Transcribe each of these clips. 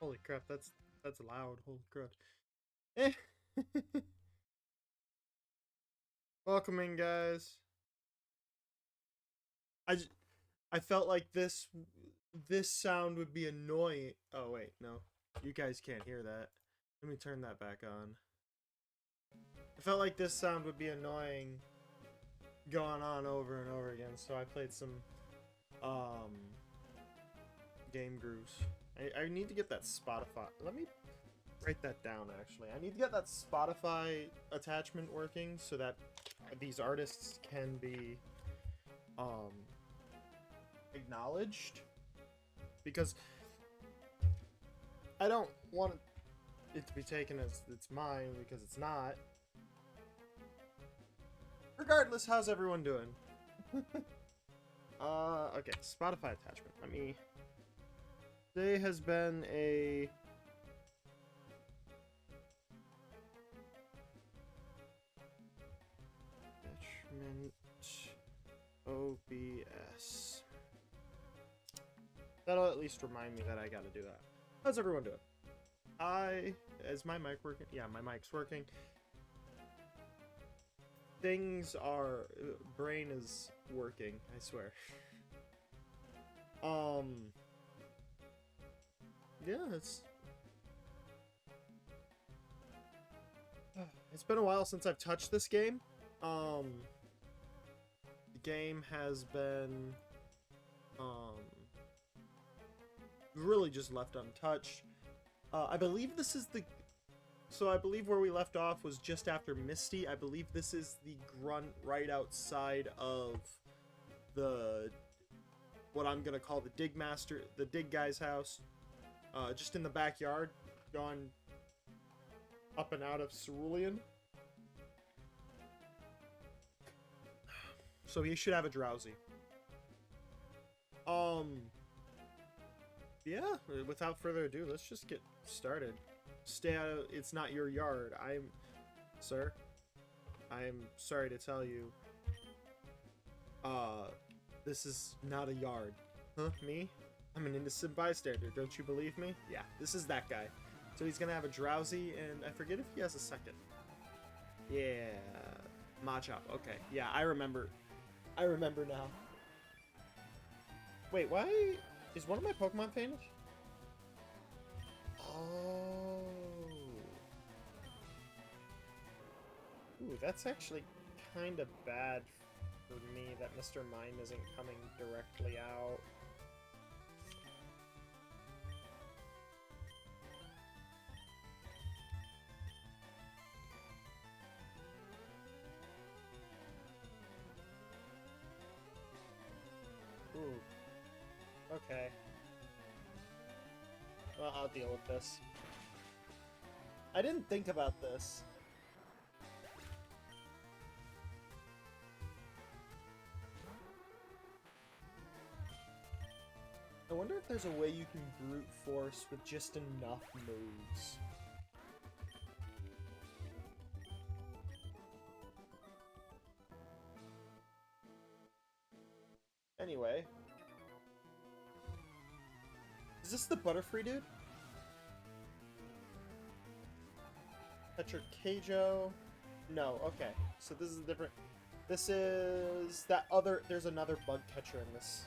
Holy crap, that's loud. Holy crap. Eh. Welcome in, guys. I, j- I felt like this sound would be annoying. Oh wait, no. You guys can't hear that. Let me turn that back on. I felt like this sound would be annoying going on over and over again, so I played some game grooves. I need to get that Spotify. Let me write that down actually. I need to get that Spotify attachment working so that these artists can be acknowledged, because I don't want it to be taken as it's mine, because it's not. Regardless, how's everyone doing? Okay, Spotify attachment. Let me. Today has been a attachment OBS. That'll at least remind me that I gotta do that. How's everyone doing? Is my mic working? Yeah, my mic's working. Things are, brain is working, I swear. Yeah, it's been a while since I've touched this game. The game has been, really just left untouched. I believe this is the... So I believe where we left off was just after Misty. I believe this is the grunt right outside of the... what I'm gonna call the dig master... the dig guy's house. Just in the backyard, going up and out of Cerulean. So he should have a drowsy. Yeah, without further ado, let's just get started. Stay out of, it's not your yard. Sir, I'm sorry to tell you, this is not a yard. Huh, me? I'm an innocent bystander, don't you believe me? Yeah, this is that guy. So he's gonna have a drowsy, and I forget if he has a second. Yeah, Machop, okay. Yeah, I remember now. Wait, why is one of my Pokemon fainted? Oh. Ooh, that's actually kind of bad for me that Mr. Mime isn't coming directly out. Ooh. Okay. Well, I'll deal with this. I didn't think about this. I wonder if there's a way you can brute force with just enough moves. Anyway. Is this the Butterfree dude? Petra Keijo? No, okay. So this is different. This is that other... There's another bug catcher in this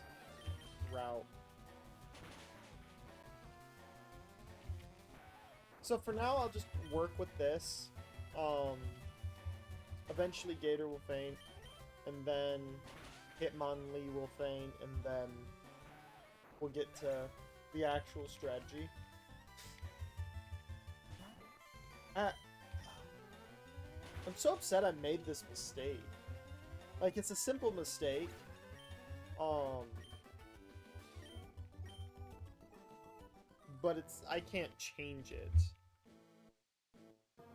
route. So for now, I'll just work with this. Eventually Gator will faint, and then Hitmonlee will faint, and then we'll get to the actual strategy. I'm so upset I made this mistake. Like, it's a simple mistake. But I can't change it.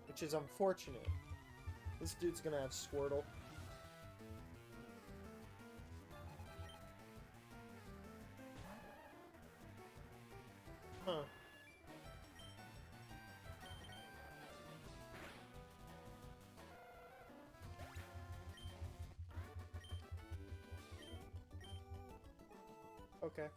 Which is unfortunate. This dude's gonna have Squirtle. Huh. Okay.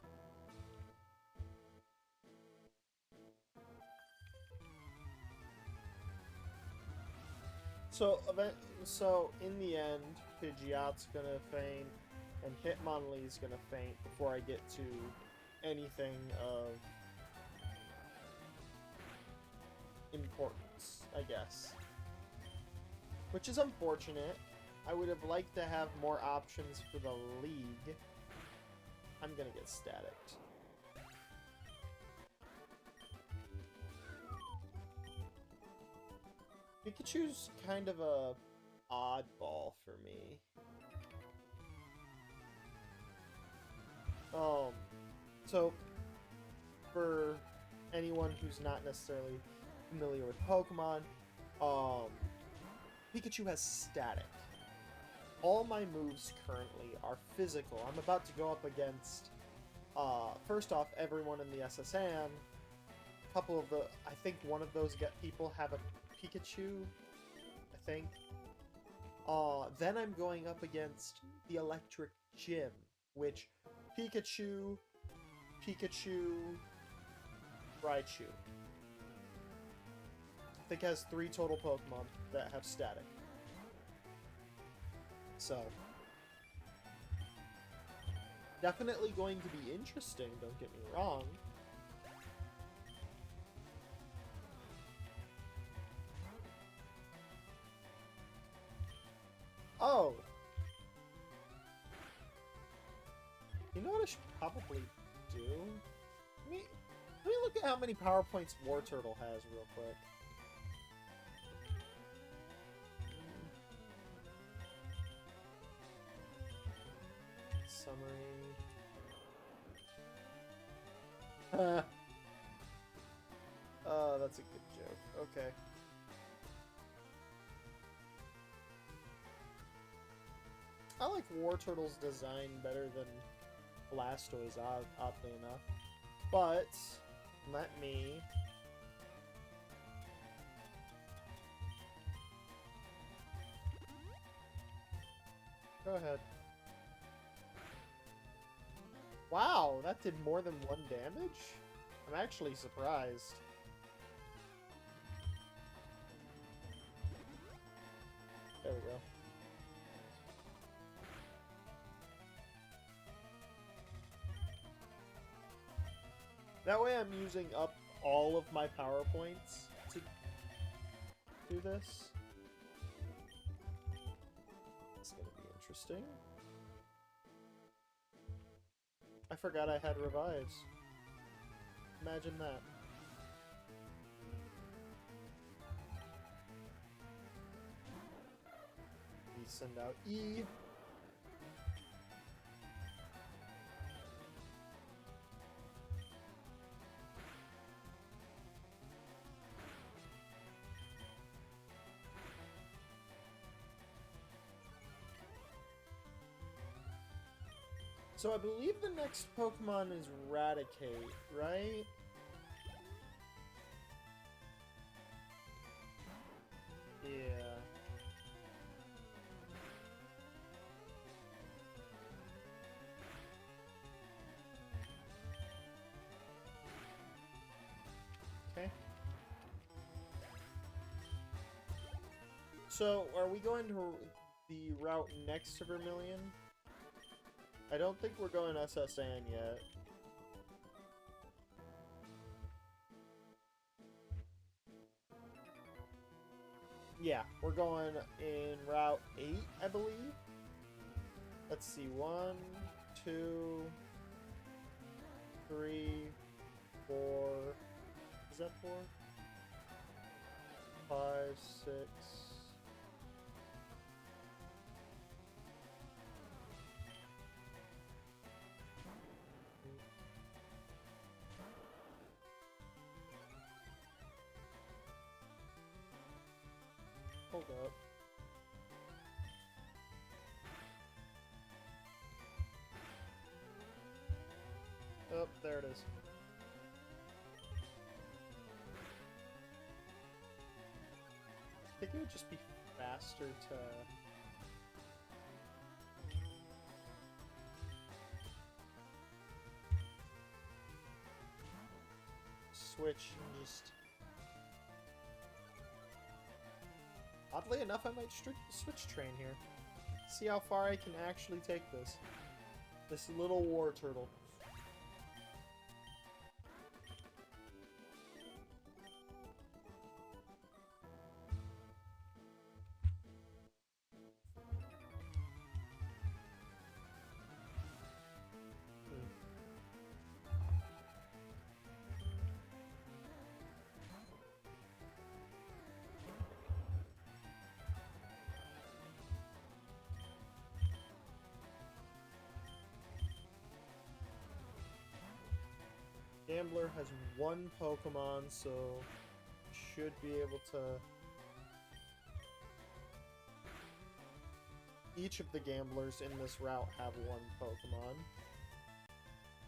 So in the end, Pidgeot's gonna faint, and Hitmonlee's gonna faint before I get to anything of importance, I guess. Which is unfortunate. I would have liked to have more options for the league. I'm gonna get staticked. Pikachu's kind of a oddball for me. So for anyone who's not necessarily familiar with Pokemon, Pikachu has static. All my moves currently are physical. I'm about to go up against, first off, everyone in the SSN. A couple of I think one of those people have a Pikachu, I think. Then I'm going up against the Electric Gym, which Pikachu, Raichu. I think has 3 total Pokemon that have static. So, definitely going to be interesting, don't get me wrong. Oh! You know what I should probably do? Let me look at how many power points War Turtle has real quick. Summary. Oh, that's a good joke. Okay. I like War Turtle's design better than Blastoise, oddly enough. But, let me... Go ahead. Wow, that did more than 1 damage? I'm actually surprised. There we go. That way I'm using up all of my power points to do this. It's gonna be interesting. I forgot I had revives. Imagine that. We send out E. So I believe the next Pokemon is Raticate, right? Yeah. Okay. So, are we going to the route next to Vermilion? I don't think we're going SSN yet. Yeah, we're going in Route 8, I believe. Let's see, 1, 2, 3, 4. Is that 4? 5, 6. Hold up. Oh, there it is. I think it would just be faster to... switch and just... Oddly enough, I might switch train here. See how far I can actually take this. This little war turtle. Gambler has one Pokemon, so should be able to... Each of the gamblers in this route have one Pokemon.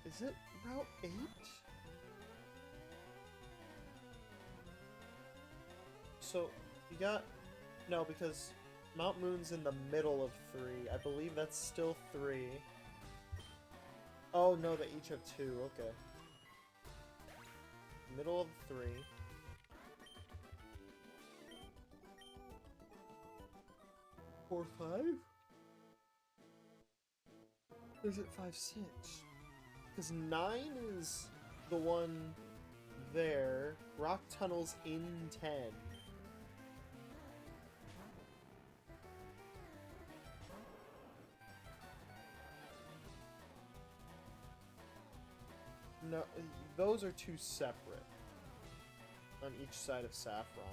Is it Route 8? So, you got... No, because Mount Moon's in the middle of 3. I believe that's still 3. Oh, no, they each have 2. Okay. Middle of 3. Four, 5? Or is it 5, 6? Because 9 is the one there. Rock Tunnel's in 10. No, those are 2 separate. On each side of Saffron.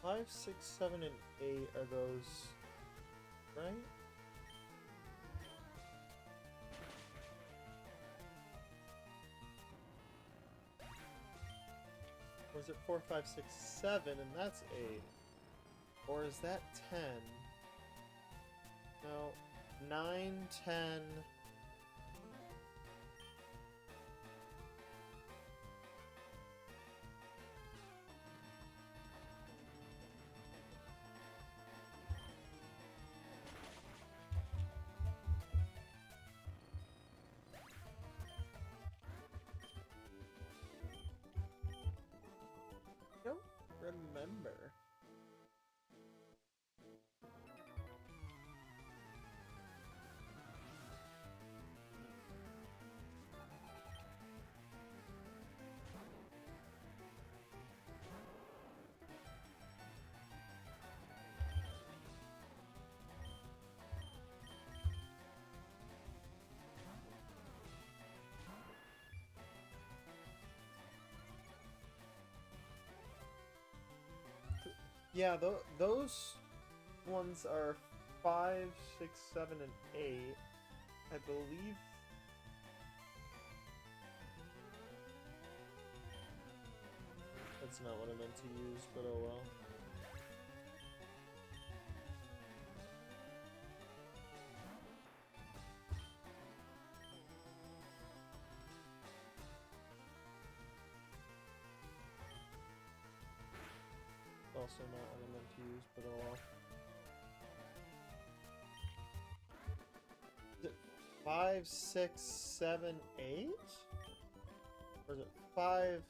Five, 6, 7, and 8 are those, right? Or is it 4, 5, 6, 7, and that's 8? Or is that 10? No. 9, 10... Don't remember. Yeah, those ones are 5, 6, 7, and 8. I believe... That's not what I meant to use, but oh well. Also not what I meant to use, but oh well. Is it 5, 6, 7, 8? Or is it 5,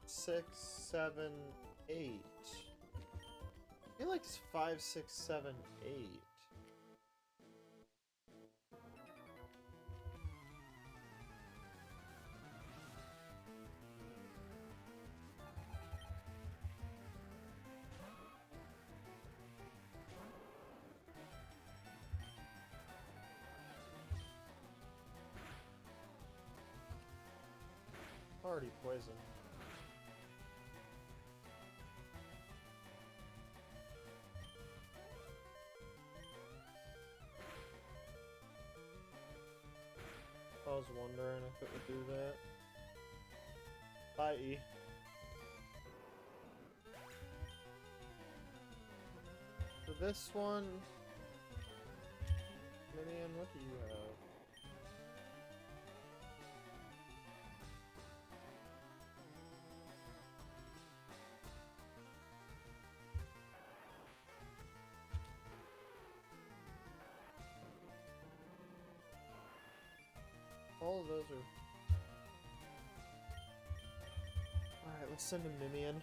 6, 7, 8? I feel like it's 5, 6, 7, 8. Already poisoned. I was wondering if it would do that. Bye, E. this one. Minion, what do you have? All of those are... Alright, let's send a Minion.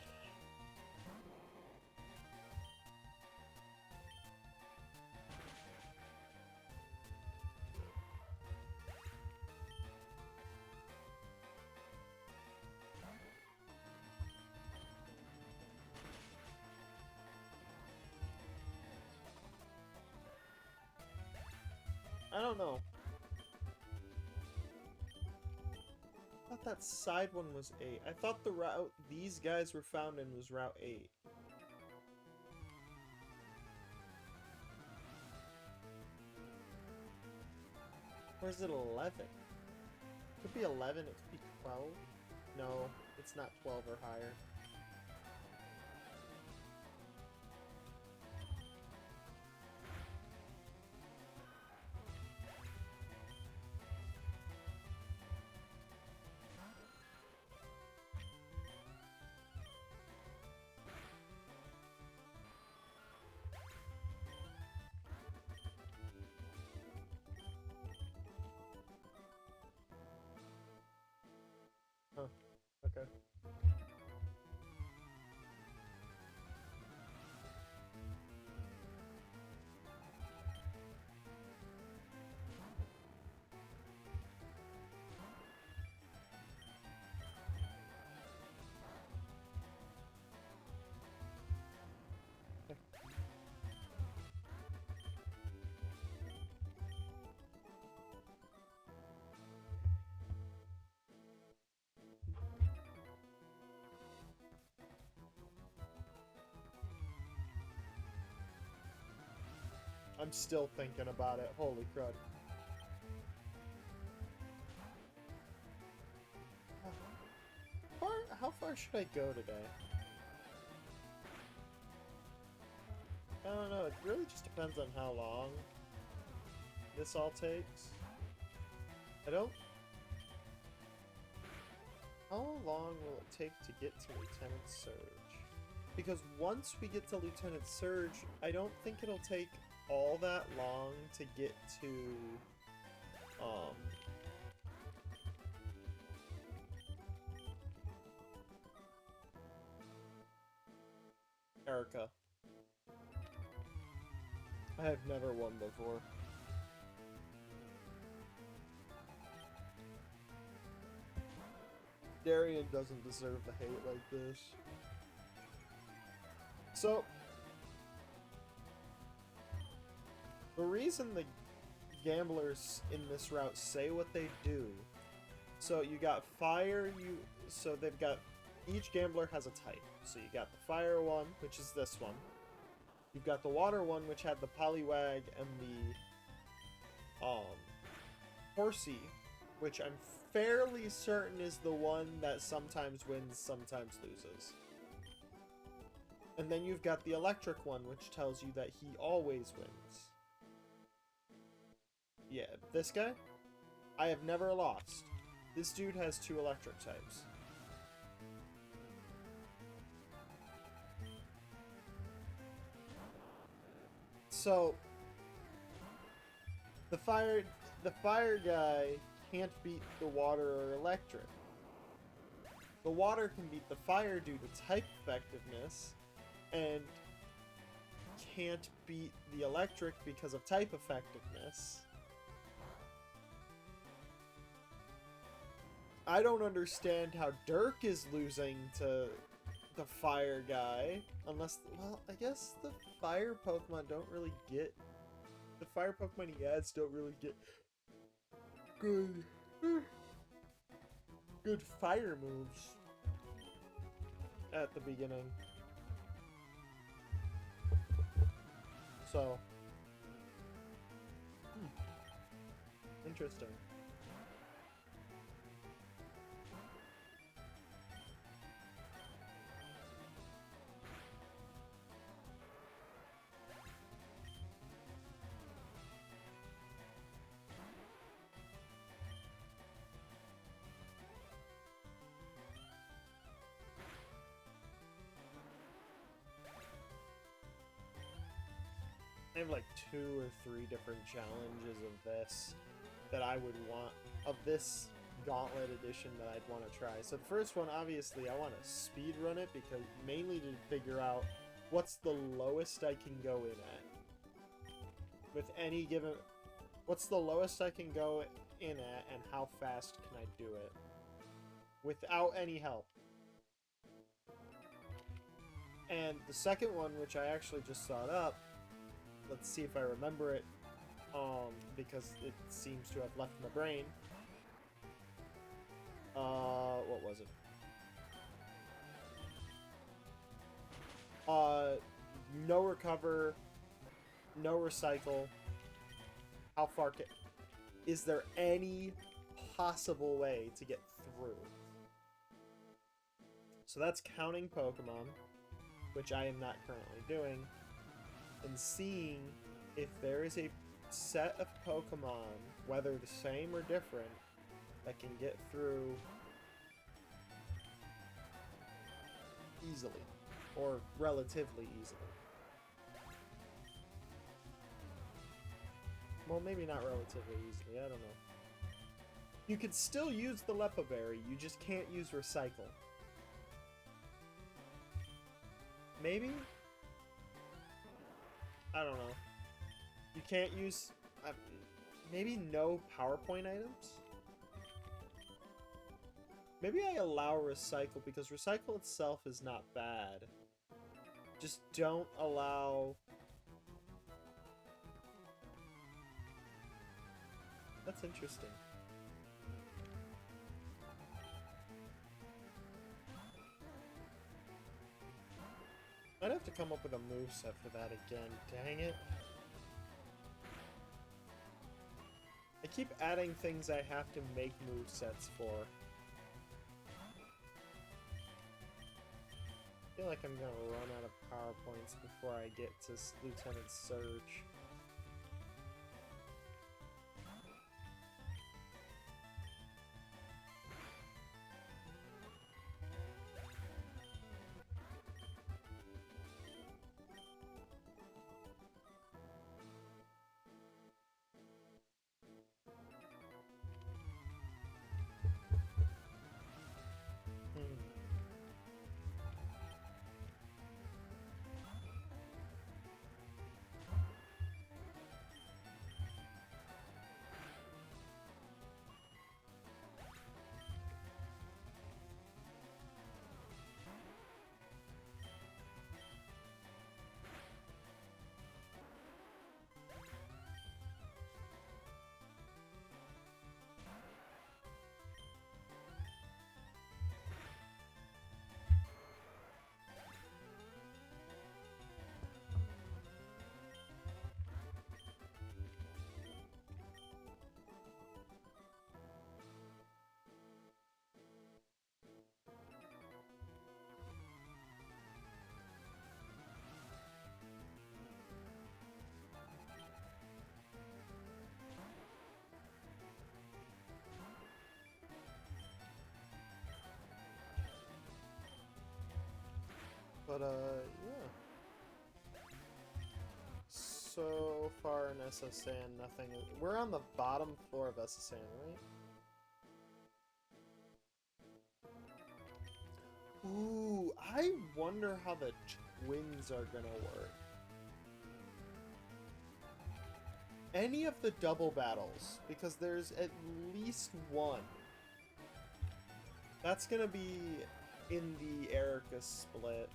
I don't know. I thought that side one was 8. I thought the route these guys were found in was Route 8. Or is it 11? It could be 11, it could be 12. No, it's not 12 or higher. Huh. Okay. I'm still thinking about it. Holy crud. How far should I go today? I don't know. It really just depends on how long this all takes. I don't... How long will it take to get to Lieutenant Surge? Because once we get to Lieutenant Surge, I don't think it'll take all that long to get to Erica. I have never won before. Darian doesn't deserve the hate like this. So the reason the gamblers in this route say what they do, so you got fire, so they've got, each gambler has a type. So you got the fire one, which is this one. You've got the water one, which had the Poliwag and the Horsey, which I'm fairly certain is the one that sometimes wins, sometimes loses. And then you've got the electric one, which tells you that he always wins. Yeah, this guy, I have never lost. This dude has 2 electric types. So the fire guy can't beat the water or electric. The water can beat the fire due to type effectiveness, and can't beat the electric because of type effectiveness. I don't understand how Dirk is losing to the fire guy, unless, well, I guess the fire Pokemon don't really get, the fire Pokemon he adds don't really get good fire moves at the beginning. So, interesting. I have like 2 or 3 different challenges of this that I would want, of this Gauntlet edition that I'd want to try. So the first one, obviously, I want to speed run it, because mainly to figure out what's the lowest I can go in at. With any given... What's the lowest I can go in at, and how fast can I do it? Without any help. And the second one, which I actually just thought up, let's see if I remember it, because it seems to have left my brain. What was it? No recover, no recycle. How far can... Is there any possible way to get through? So that's counting Pokemon, which I am not currently doing, and seeing if there is a set of Pokemon, whether the same or different, that can get through easily, or relatively easily. Well, maybe not relatively easily, I don't know. You could still use the Lepa Berry, you just can't use Recycle. Maybe? I don't know. You can't use... maybe no PowerPoint items? Maybe I allow Recycle, because Recycle itself is not bad. Just don't allow... That's interesting. I'd have to come up with a moveset for that again. Dang it. I keep adding things I have to make movesets for. I feel like I'm gonna run out of PowerPoints before I get to Lieutenant Surge. But, yeah. So far in SSN, nothing... We're on the bottom floor of SSN, right? Ooh, I wonder how the twins are gonna work. Any of the double battles, because there's at least one. That's gonna be in the Erica split.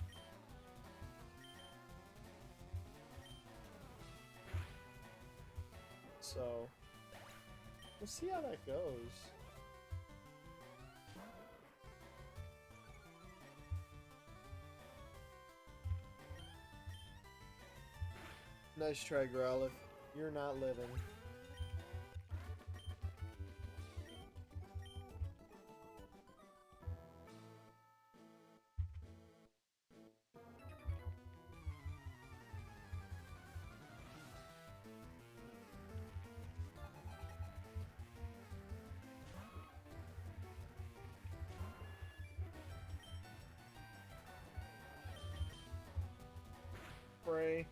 So, we'll see how that goes. Nice try, Growlithe. You're not living. Spray.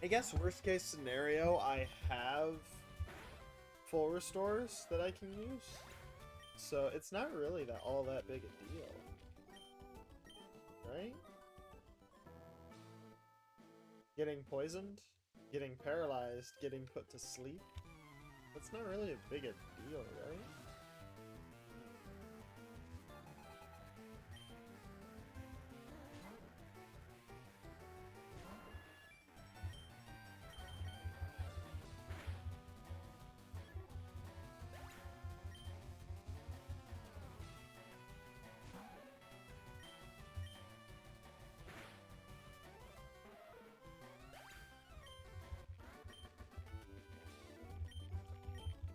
I guess worst case scenario, I have full restores that I can use. So it's not really all that big a deal. Right? Getting poisoned, getting paralyzed, getting put to sleep. That's not really a big a deal, right?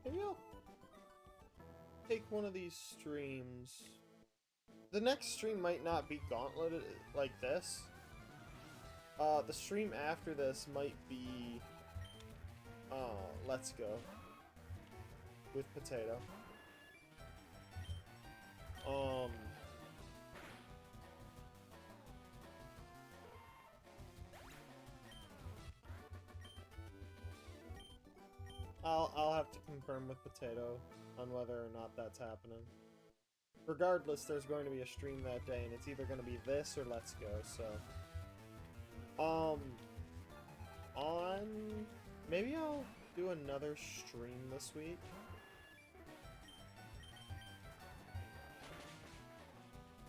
Maybe I'll take one of these streams. The next stream might not be Gauntlet like this. The stream after this might be Let's Go with Potato. I'll have to confirm with Potato on whether or not that's happening. Regardless, there's going to be a stream that day, and it's either going to be this or Let's Go, so... Maybe I'll do another stream this week.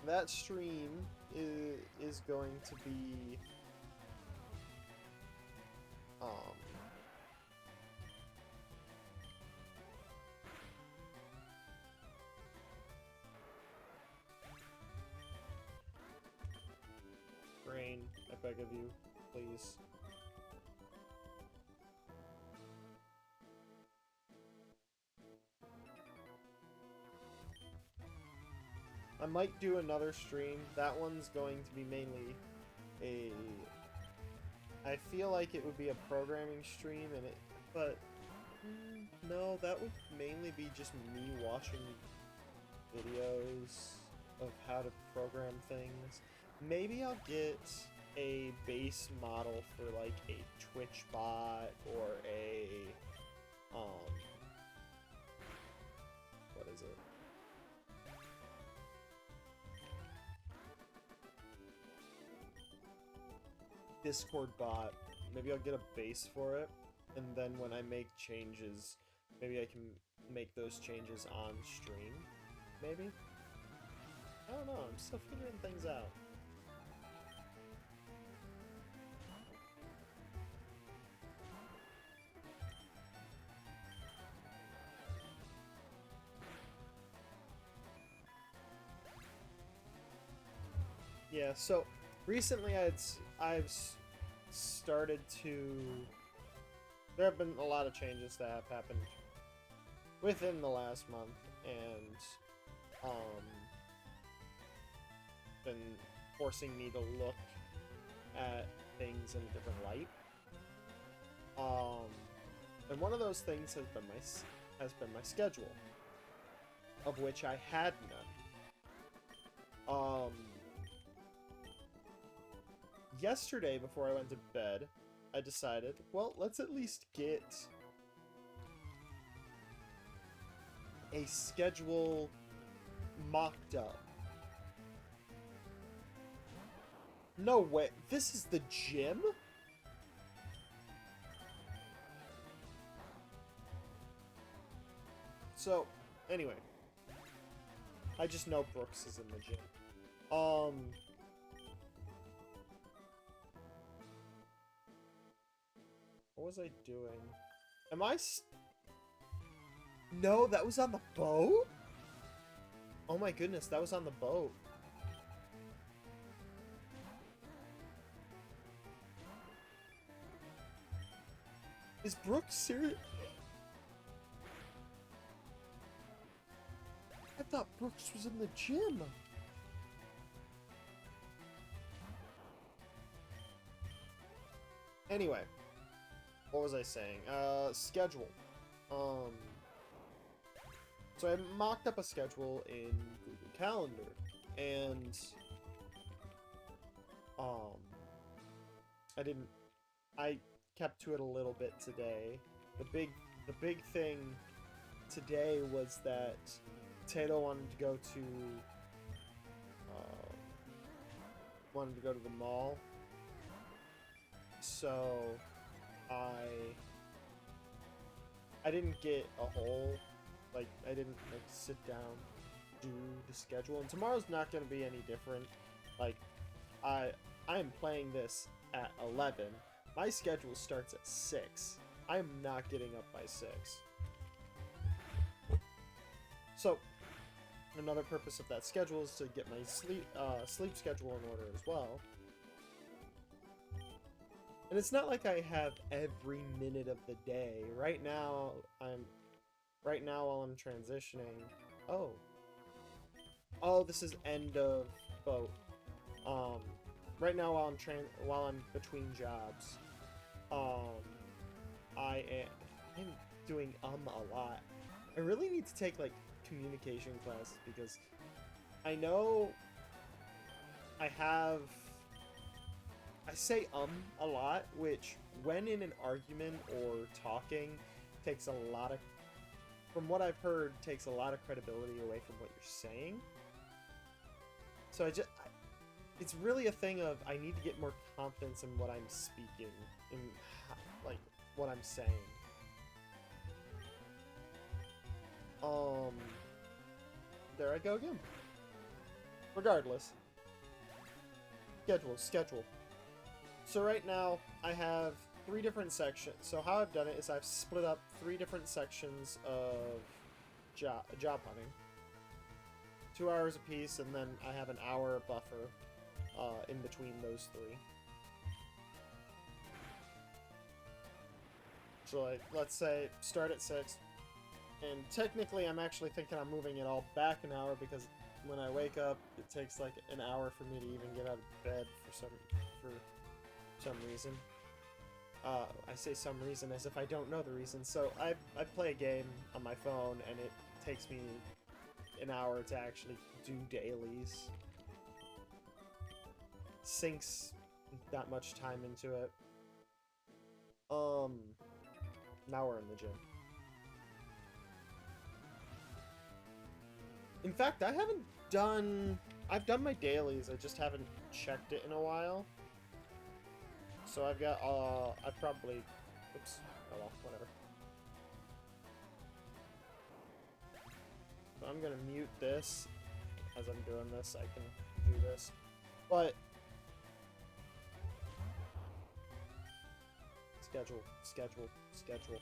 That stream is going to be... Rain, I beg of you, please. I might do another stream. That one's going to be mainly a... I feel like it would be a programming stream, but no, that would mainly be just me watching videos of how to program things. Maybe I'll get a base model for like a Twitch bot or a what is it? Discord bot. Maybe I'll get a base for it, and then when I make changes, maybe I can make those changes on stream. Maybe? I don't know, I'm still figuring things out. Yeah, so recently I've started to... There have been a lot of changes that have happened within the last month, and been forcing me to look at things in a different light. And one of those things has been my schedule, of which I had none. Yesterday, before I went to bed, I decided, well, let's at least get a schedule mocked up. No way, this is the gym? So, anyway. I just know Brooks is in the gym. What was I doing? Am I No, that was on the boat? Oh my goodness, that was on the boat. Is Brooks serious? I thought Brooks was in the gym. Anyway. What was I saying? Schedule. So I mocked up a schedule in Google Calendar, and I kept to it a little bit today. The big thing today was that Tato wanted to go to the mall. So I didn't get a whole, like, I didn't like sit down, do the schedule, and tomorrow's not going to be any different. Like, I am playing this at 11. My schedule starts at 6. I am not getting up by 6. So another purpose of that schedule is to get my sleep schedule in order as well. And it's not like I have every minute of the day. Right now while I'm transitioning. Oh, this is end of boat. Right now while I'm between jobs, I'm doing a lot. I really need to take like communication classes because I know I say a lot, which when in an argument or talking takes a lot of, from what I've heard, takes a lot of credibility away from what you're saying. So it's really a thing of I need to get more confidence in what I'm speaking, in like what I'm saying. There I go again. Regardless. Schedule. So right now, I have 3 different sections. So how I've done it is I've split up 3 different sections of job hunting. 2 hours apiece, and then I have an hour buffer in between those 3. So like, let's say, start at 6. And technically, I'm actually thinking I'm moving it all back an hour because when I wake up, it takes like an hour for me to even get out of bed for some reason. I say some reason as if I don't know the reason. So I play a game on my phone, and it takes me an hour to actually do dailies. Sinks that much time into it. Now we're in the gym. In fact, I've done my dailies, I just haven't checked it in a while. So I've got, I probably, oops, oh well, whatever. So I'm gonna mute this. As I'm doing this, I can do this. But, schedule.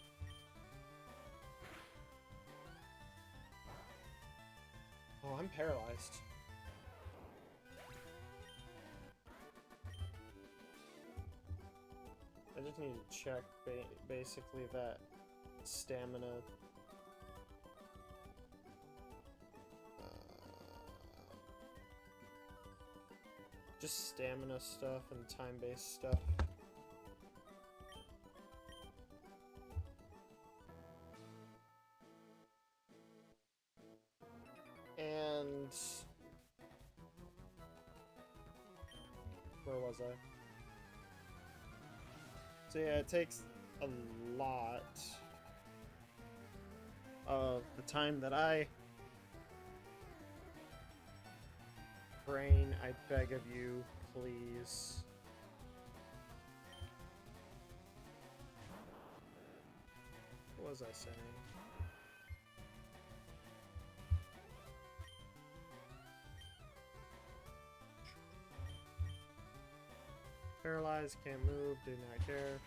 Oh, I'm paralyzed. I just need to check basically that stamina. Just stamina stuff and time-based stuff. And where was I? So yeah, it takes a lot of the time that I train. I beg of you, please. What was I saying? Paralyzed, can't move, do not care.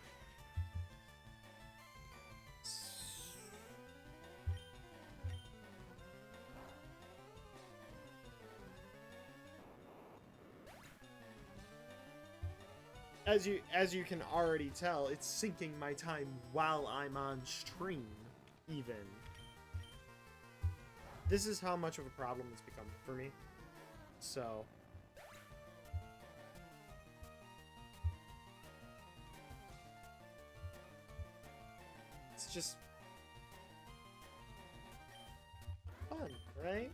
As you can already tell, it's sinking my time while I'm on stream, even. This is how much of a problem it's become for me. So it's just fun, right?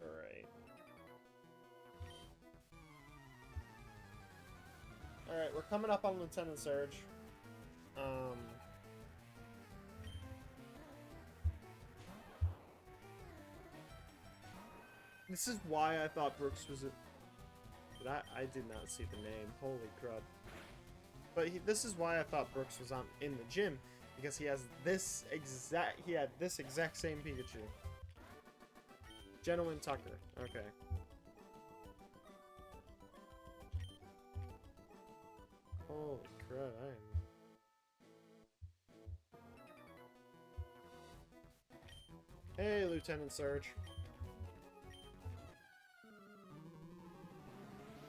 Alright. Alright, we're coming up on Lieutenant Surge. This is why I thought Brooks was but I did not see the name. Holy crud. But this is why I thought Brooks was in the gym, because he had this exact same Pikachu. Gentleman Tucker. Okay. Holy crud, I am... Hey, Lieutenant Surge.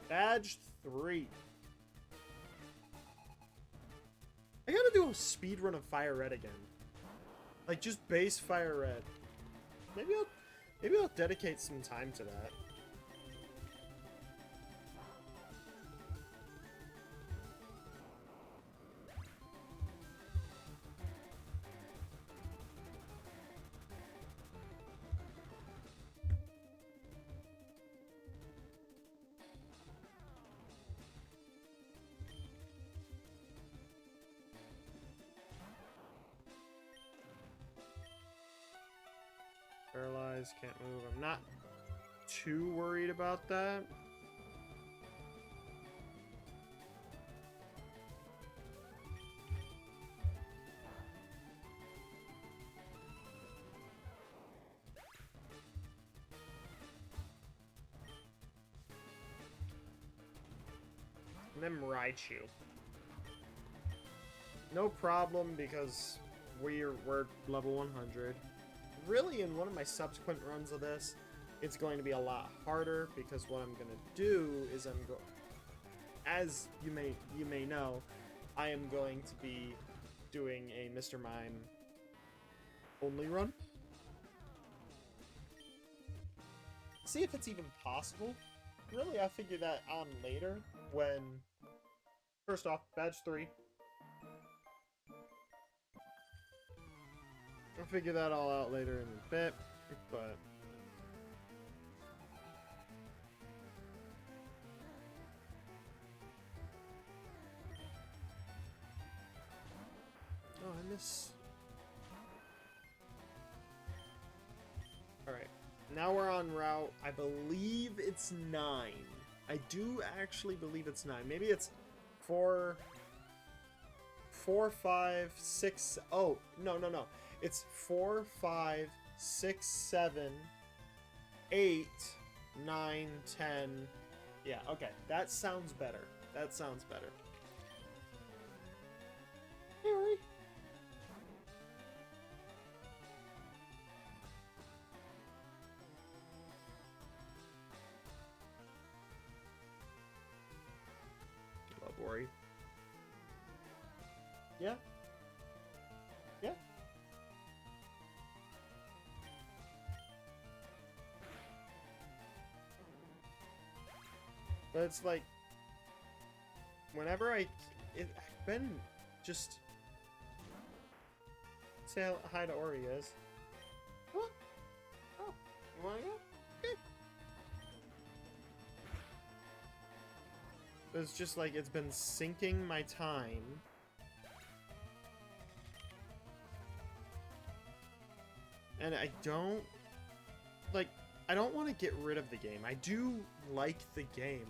Badge 3. I gotta do a speed run of FireRed again. Like, just base FireRed. Maybe I'll dedicate some time to that. Paralyzed, can't move. I'm not too worried about that. And then Raichu. No problem, because we're level 100. Really, in one of my subsequent runs of this, it's going to be a lot harder, because what I'm going to do is as you may know, I am going to be doing a Mr. Mime only run. See if it's even possible. Really, I'll figure that on later when... First off, badge 3. I'll figure that all out later in a bit, but... Oh, I miss... Alright, now we're on route, I believe it's 9. I do actually believe it's 9. Maybe it's 4, 5, 6... Oh, no. It's 4, 5, 6, 7, 8, 9, 10. Yeah, okay. That sounds better. That sounds better. Hey, Rory. Love Rory. Yeah. Yeah. But it's like, whenever I've been just say hi to Ori, guys. What? Oh, you wanna go? Okay. But it's just like, it's been sinking my time. And I don't, like, I don't want to get rid of the game. I do like the game.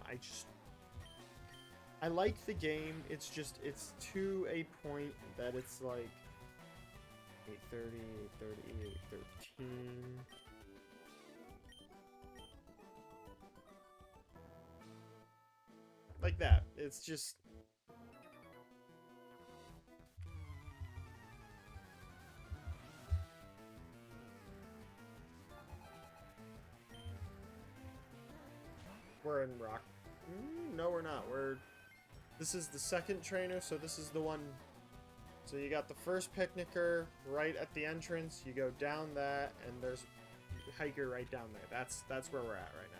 I like the game. It's just, it's to a point that it's like 8:30, 8:30, 8:13. Like that. It's just... We're in rock. No, we're not. This is the second trainer, so this is the one. So you got the first picnicker right at the entrance. You go down that, and there's a hiker right down there. That's where we're at right now.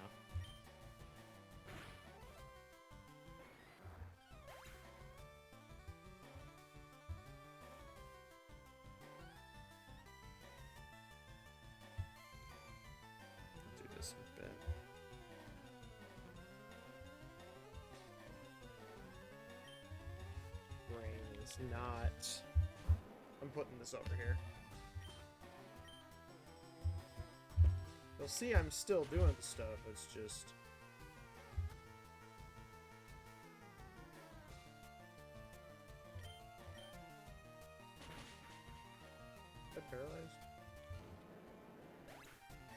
Do this a bit. is not... I'm putting this over here. You'll see I'm still doing stuff, it's just... Is that paralyzed?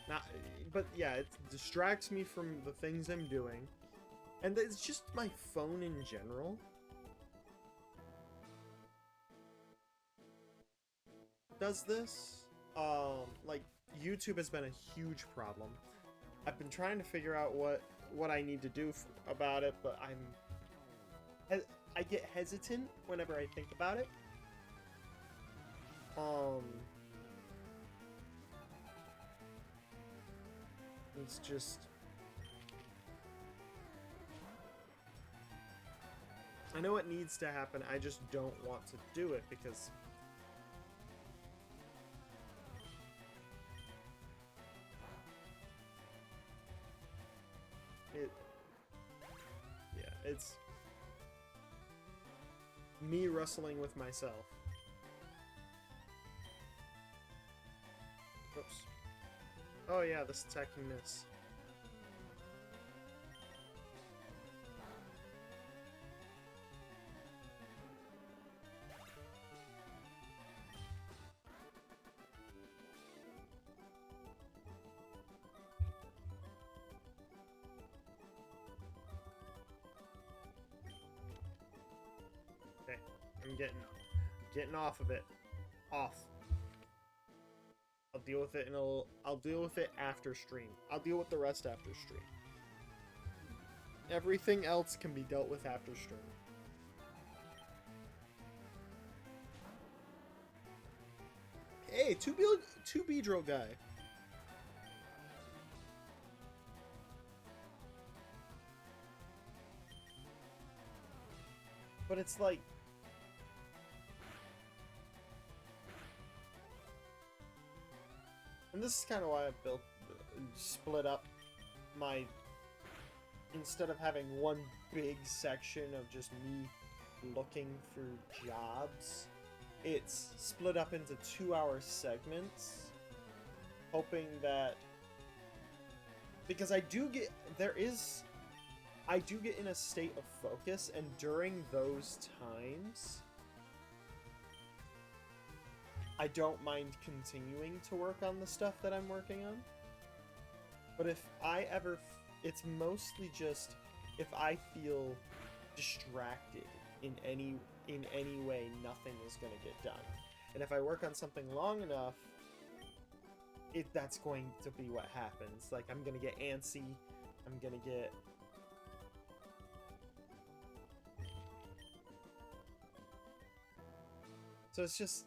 Not, but yeah, it distracts me from the things I'm doing. And it's just my phone in general. Does this. Like, YouTube has been a huge problem. I've been trying to figure out what I need to do about it, but I get hesitant whenever I think about it. It's just... I know it needs to happen, I just don't want to do it because... Yeah, it's... me wrestling with myself. Whoops. Oh yeah, this attack can miss. Okay, I'm getting off of it. Off. I'll deal with it I'll deal with it after stream. I'll deal with the rest after stream. Everything else can be dealt with after stream. Hey, two Beedrill guy. But it's like... And this is kind of why I split up my... Instead of having one big section of just me looking through jobs, it's split up into 2-hour segments, hoping that... Because I do get in a state of focus, and during those times, I don't mind continuing to work on the stuff that I'm working on. But if I ever... It's mostly just if I feel distracted in any way, nothing is going to get done. And if I work on something long enough, that's going to be what happens. Like, I'm going to get antsy, I'm going to get... So it's just...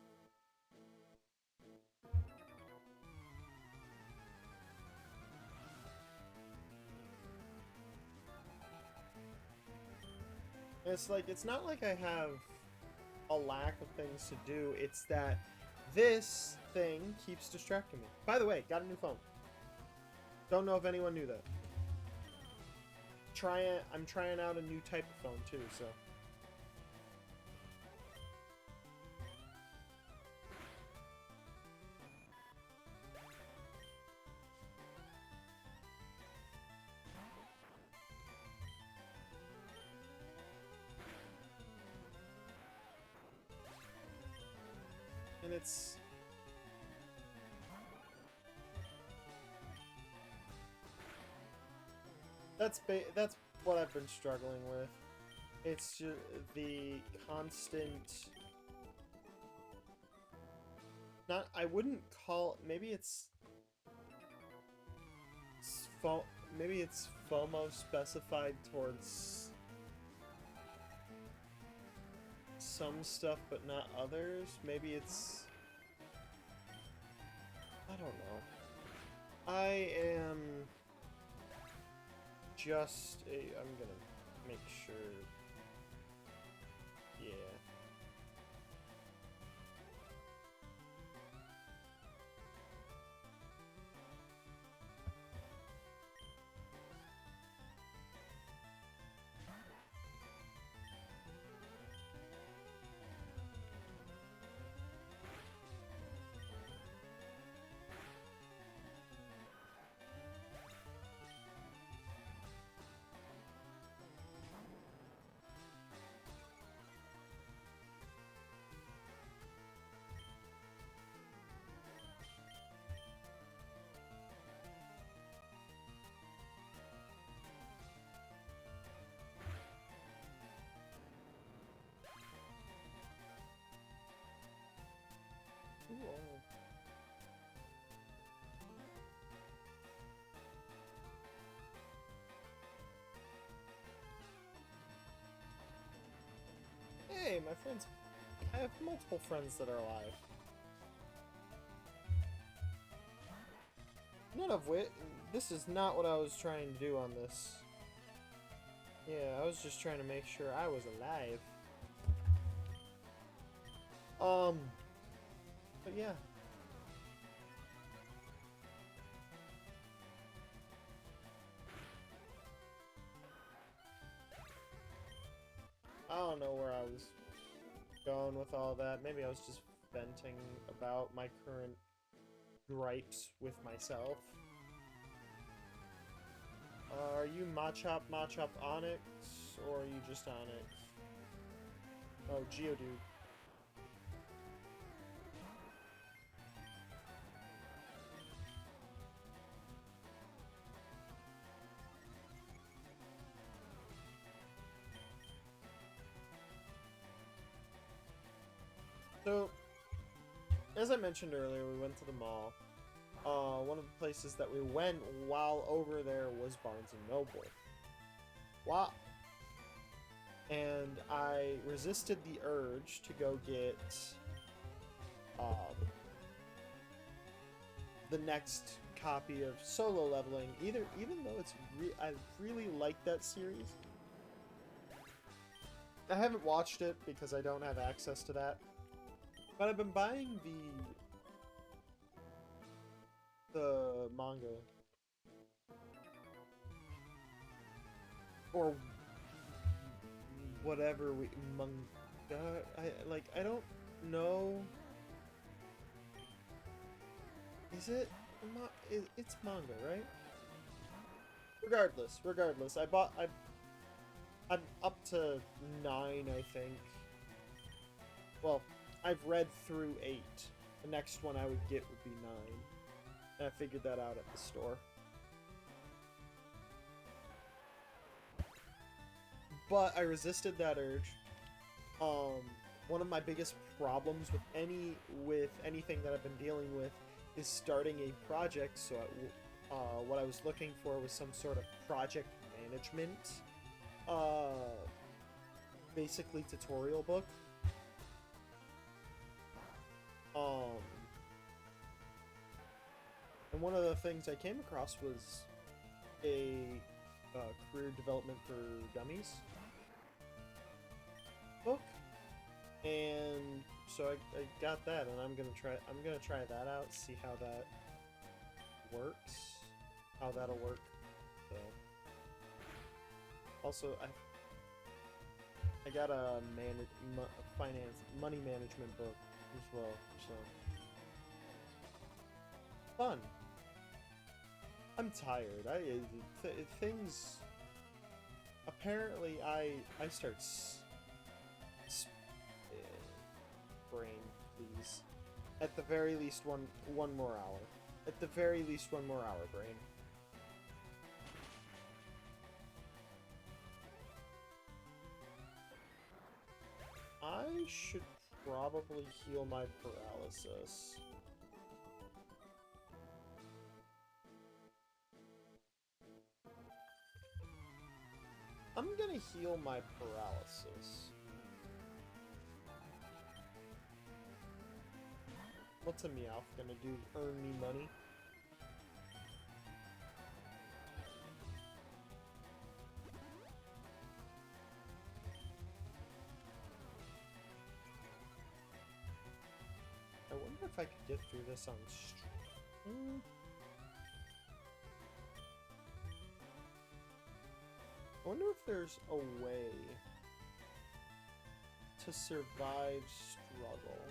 It's like, it's not like I have a lack of things to do, it's that this thing keeps distracting me. By the way, got a new phone. Don't know if anyone knew that. I'm trying out a new type of phone too, so... And it's... That's what I've been struggling with. It's just the constant... I wouldn't call... Maybe it's FOMO specified towards some stuff but not others. Maybe it's... I don't know. I am just I'm gonna make sure... Yeah. my friends... I have multiple friends that are alive. None of which... This is not what I was trying to do on this. Yeah, I was just trying to make sure I was alive. But yeah. I don't know where I was going with all that. Maybe I was just venting about my current gripes with myself. Are you Machop Onyx, or are you just Onyx? Oh, Geodude. So, as I mentioned earlier, we went to the mall. One of the places that we went while over there was Barnes & Noble. Wow. And I resisted the urge to go get the next copy of Solo Leveling, even though I really like that series. I haven't watched it because I don't have access to that. But I've been buying the manga. Or whatever manga. I don't know. Is it? It's manga, right? Regardless. I'm up to 9, I think. Well, I've read through 8. The next one I would get would be 9. And I figured that out at the store. But I resisted that urge. One of my biggest problems with anything that I've been dealing with is starting a project. So what I was looking for was some sort of project management, basically tutorial book. And one of the things I came across was a career development for dummies book, and so I got that, and I'm gonna try that out, see how that works, how that'll work. So also I got a money management book as well, so fun. I'm tired. Things. Apparently, I start. Brain, please. At the very least, one more hour. At the very least, one more hour, brain. I should probably heal my paralysis. I'm gonna heal my paralysis. What's a Meowth gonna do? Earn me money? I wonder if I could get through this on stream. I wonder if there's a way to survive struggle.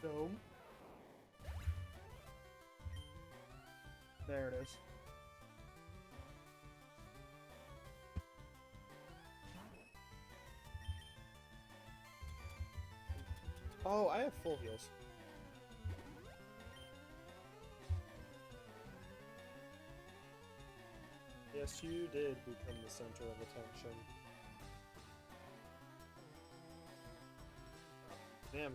Dome. There it is. Oh, I have full heals. Yes, you did become the center of attention. Damn.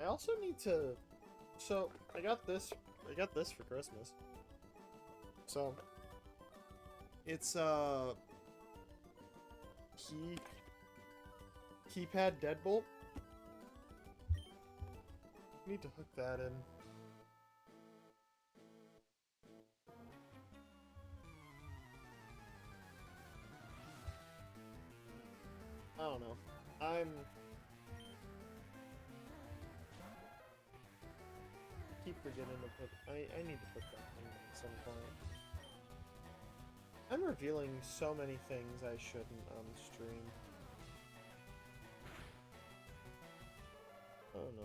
I also need to... So, I got this for Christmas. So, it's, keypad deadbolt. Need to hook that in. I don't know. Keep forgetting to put... I need to put that thing in at some point. I'm revealing so many things I shouldn't on stream. Oh no.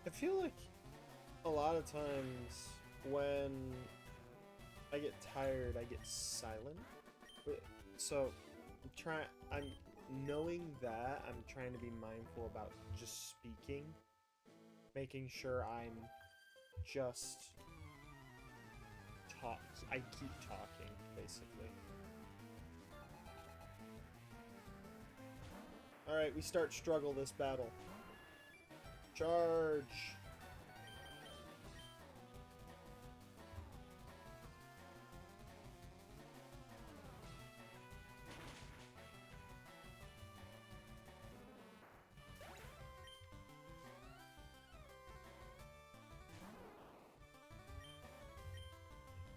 I feel like a lot of times when I get tired, I get silent. So I'm knowing that I'm trying to be mindful about just speaking, making sure I'm just I keep talking, basically. Alright, we start struggle this battle. Charge!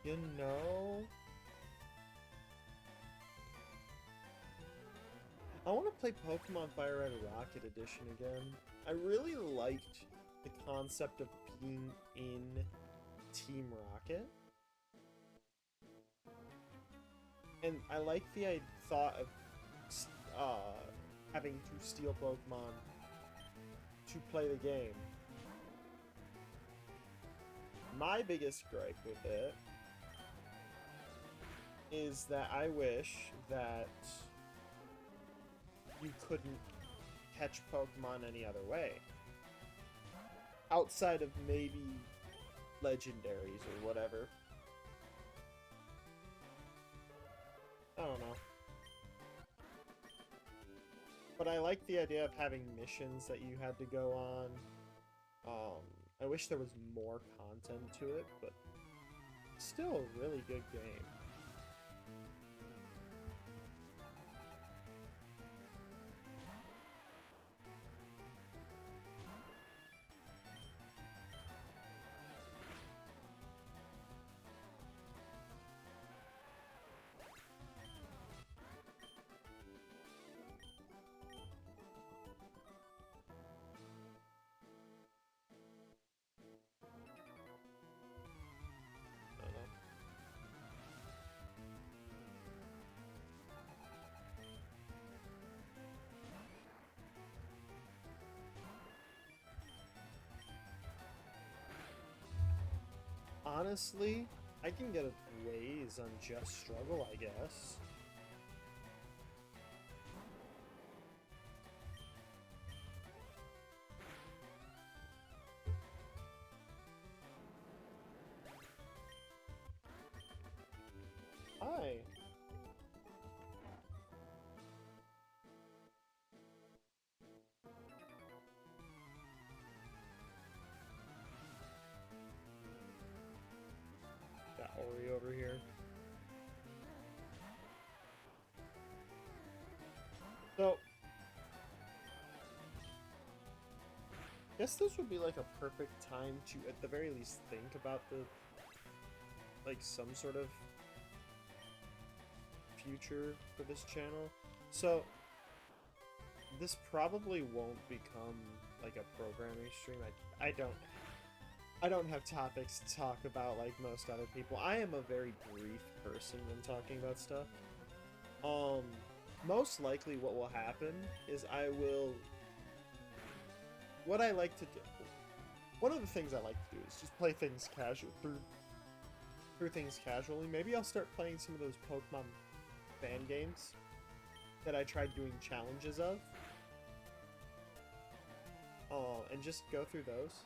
You know... I want to play Pokemon FireRed Rocket Edition again. I really liked the concept of being in Team Rocket. And I like the thought of having to steal Pokemon to play the game. My biggest gripe with it is that I wish that you couldn't catch Pokemon any other way. Outside of maybe legendaries or whatever. I don't know. But I like the idea of having missions that you had to go on. I wish there was more content to it, but still a really good game. Honestly, I can get a raise on just struggle, I guess. Hi. Got Ori over here. So, I guess this would be like a perfect time to, at the very least, think about the, like, some sort of future for this channel. So, this probably won't become like a programming stream. I don't have topics to talk about like most other people. I am a very brief person when talking about stuff. Most likely what will happen is what I like to do, one of the things I like to do is just play things through things casually. Maybe I'll start playing some of those Pokemon fan games that I tried doing challenges of. And just go through those.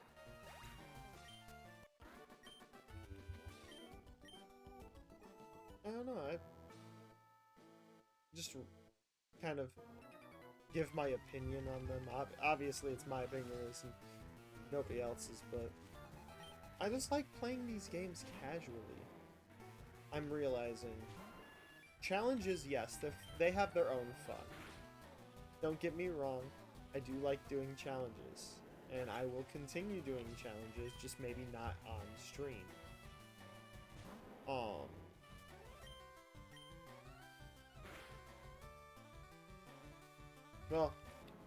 I don't know, I just kind of give my opinion on them. Obviously, it's my opinion, it's nobody else's, but I just like playing these games casually. I'm realizing challenges, yes, they have their own fun. Don't get me wrong, I do like doing challenges, and I will continue doing challenges, just maybe not on stream. Well,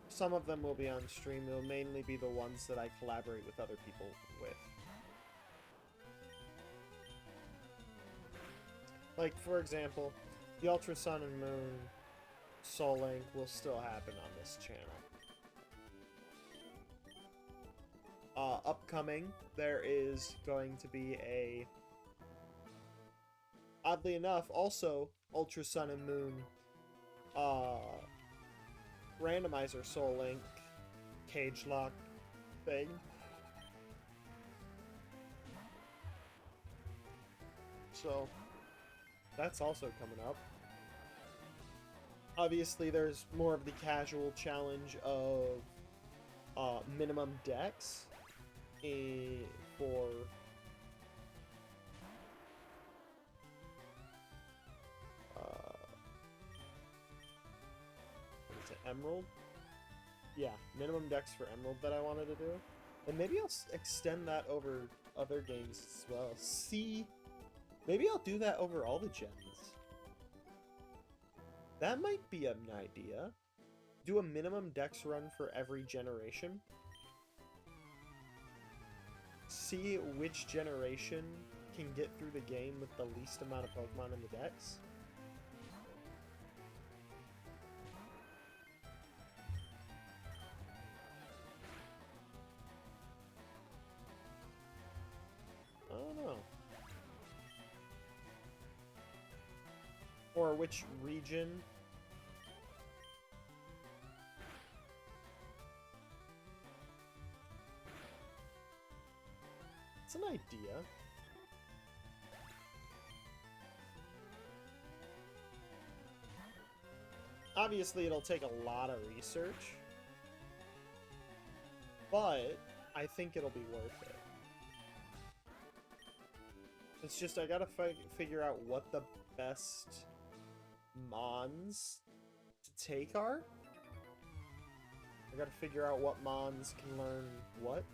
some of them will be on stream. They'll mainly be the ones that I collaborate with other people with. Like, for example, the Ultra Sun and Moon Soul Link will still happen on this channel. Upcoming, there is going to be a, oddly enough, also Ultra Sun and Moon randomizer Soul Link cage lock thing. So that's also coming up. Obviously, there's more of the casual challenge of minimum dex for what is it, Emerald? Yeah, minimum dex for Emerald that I wanted to do. And maybe I'll extend that over other games as well. See, maybe I'll do that over all the gens. That might be an idea. Do a minimum dex run for every generation. See which generation can get through the game with the least amount of Pokemon in the dex. I don't know. Or which region. It's an idea. Obviously, it'll take a lot of research, but I think it'll be worth it. It's just I gotta figure out what the best mons to take are. I gotta figure out what mons can learn what.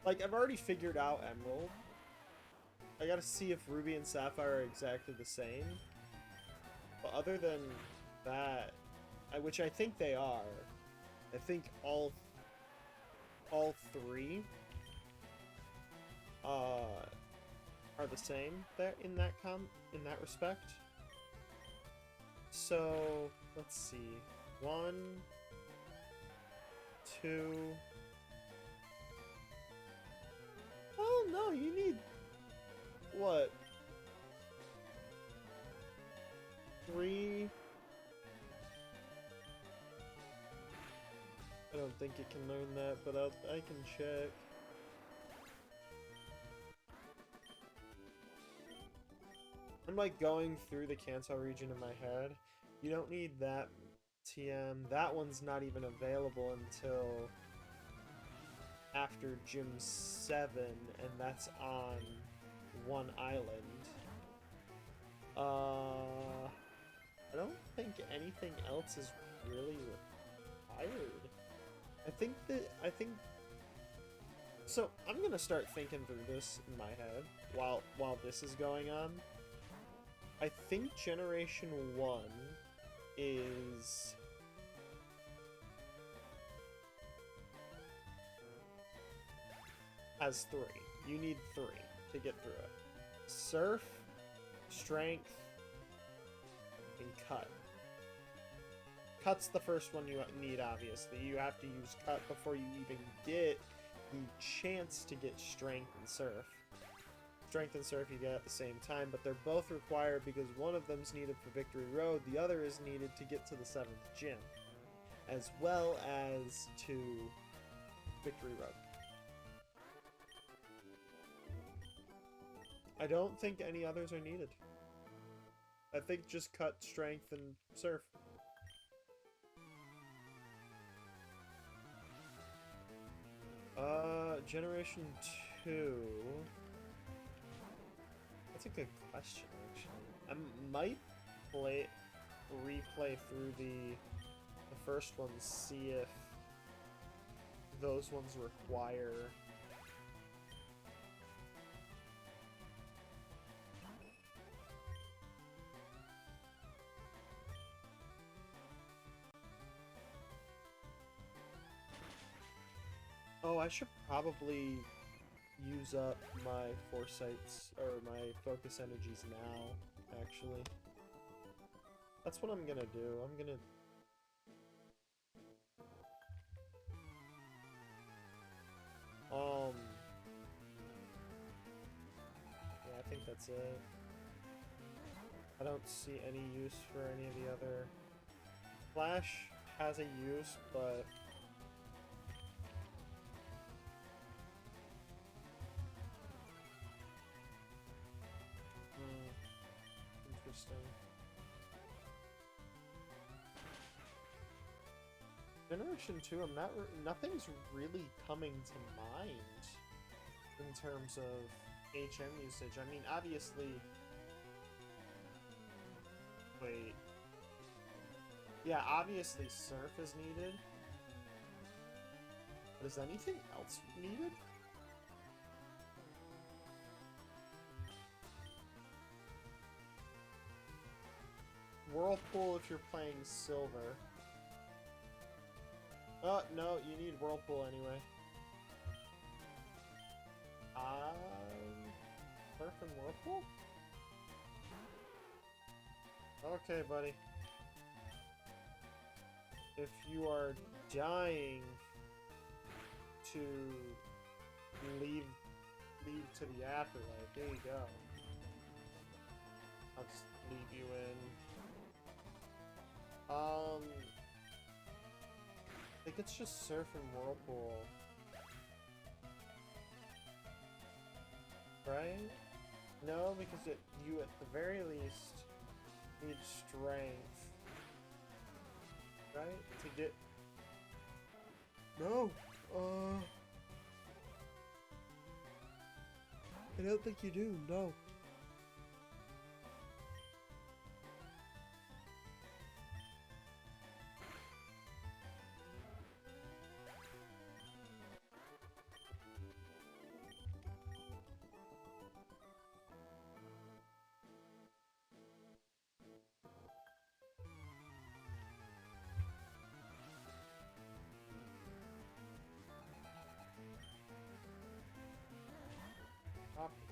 Like, I've already figured out Emerald. I gotta see if Ruby and Sapphire are exactly the same. But other than that, which I think they are, I think all three are the same there in that respect. So let's see, 1, 2. Oh no, you need what? 3. I don't think it can learn that, but I can check. I'm like going through the Kanto region in my head. You don't need that TM. That one's not even available until after Gym 7, and that's on one island. I don't think anything else is really required. I think so I'm gonna start thinking through this in my head while this is going on. I think Generation 1 is has 3. You need 3 to get through it. Surf, Strength, and Cut. Cut's the first one you need, obviously. You have to use Cut before you even get the chance to get Strength and Surf. Strength and Surf you get at the same time, but they're both required because one of them's needed for Victory Road, the other is needed to get to the 7th gym, as well as to Victory Road. I don't think any others are needed. I think just Cut, Strength, and Surf. Generation 2... That's a good question, actually. I might replay through the first ones, see if those ones require... Oh, I should probably use up my foresights, or my focus energies now, actually. That's what I'm gonna do. I'm gonna... Yeah, I think that's it. I don't see any use for any of the other... Flash has a use, but... Interesting. Generation 2, nothing's really coming to mind in terms of HM usage. I mean, obviously... Wait. Yeah, obviously Surf is needed. But is anything else needed? Whirlpool if you're playing Silver. Oh, no, you need Whirlpool anyway. Surf and Whirlpool? Okay, buddy. If you are dying to leave to the afterlife, there you go. I'll just leave you in. I think it's just Surf and Whirlpool. Right? No, because you at the very least need Strength. Right? To get... No! I don't think you do, no.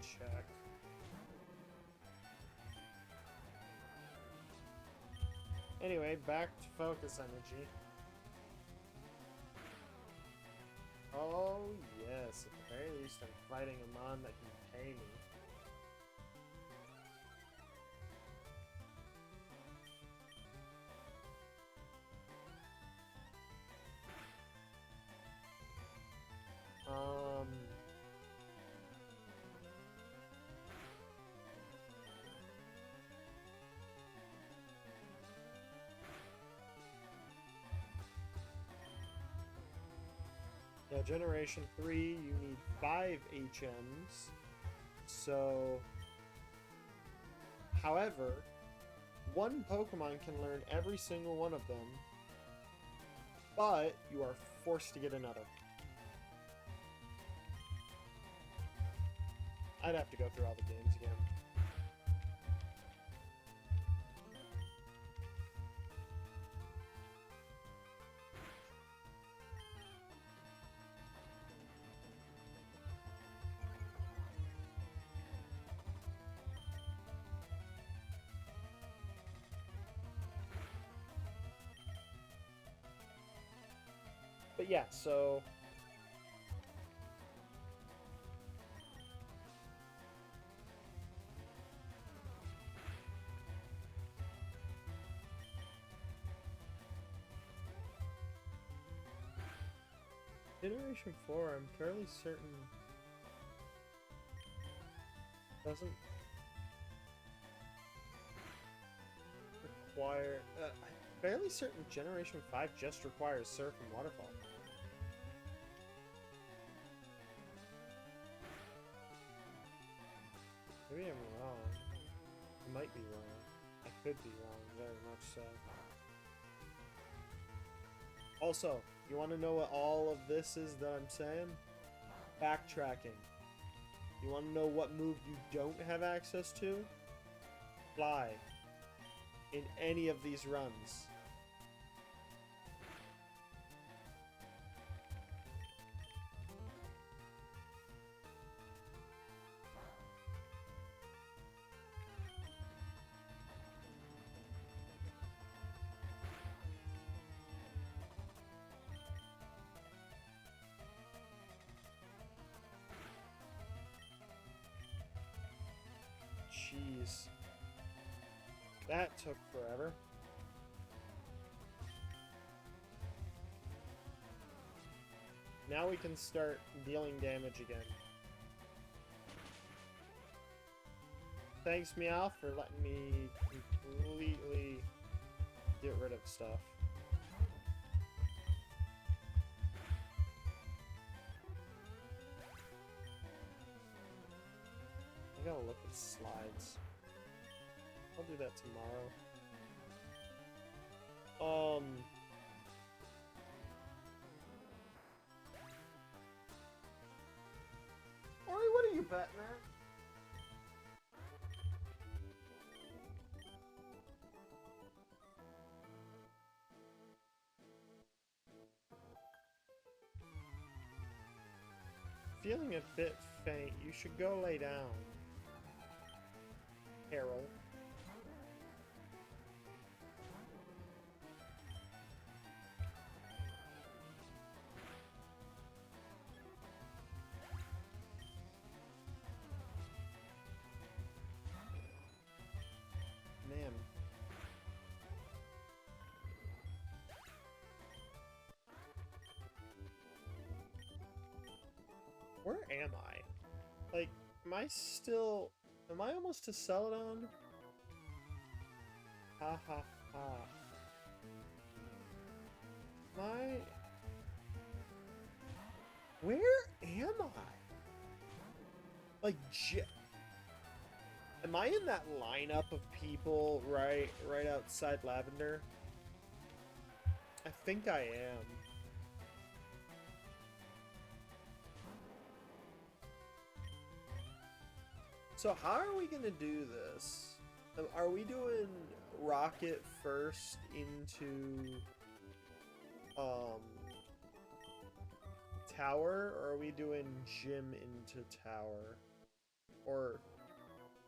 Check. Anyway, back to focus energy. Oh yes, at the very least I'm fighting a mon that can pay me. Yeah, Generation 3, you need 5 HMs. So, however, one Pokemon can learn every single one of them, but you are forced to get another. I'd have to go through all the games again. But yeah, so Generation 4, I'm fairly certain doesn't require... I'm fairly certain Generation 5 just requires Surf and Waterfall. Maybe I'm wrong. I might be wrong. I could be wrong, very much so. Also, you want to know what all of this is that I'm saying? Backtracking. You want to know what move you don't have access to? Fly. In any of these runs. Jeez. That took forever. Now we can start dealing damage again. Thanks, Meow, for letting me completely get rid of stuff. I gotta look at slides. I'll do that tomorrow. Ori, what are you betting at? Feeling a bit faint, you should go lay down, Harold. Man. Where am I? Like, am I almost to Celadon? Ha ha ha. Where am I? Like, am I in that lineup of people right outside Lavender? I think I am. So how are we gonna do this? Are we doing Rocket first into Tower, or are we doing Gym into Tower? Or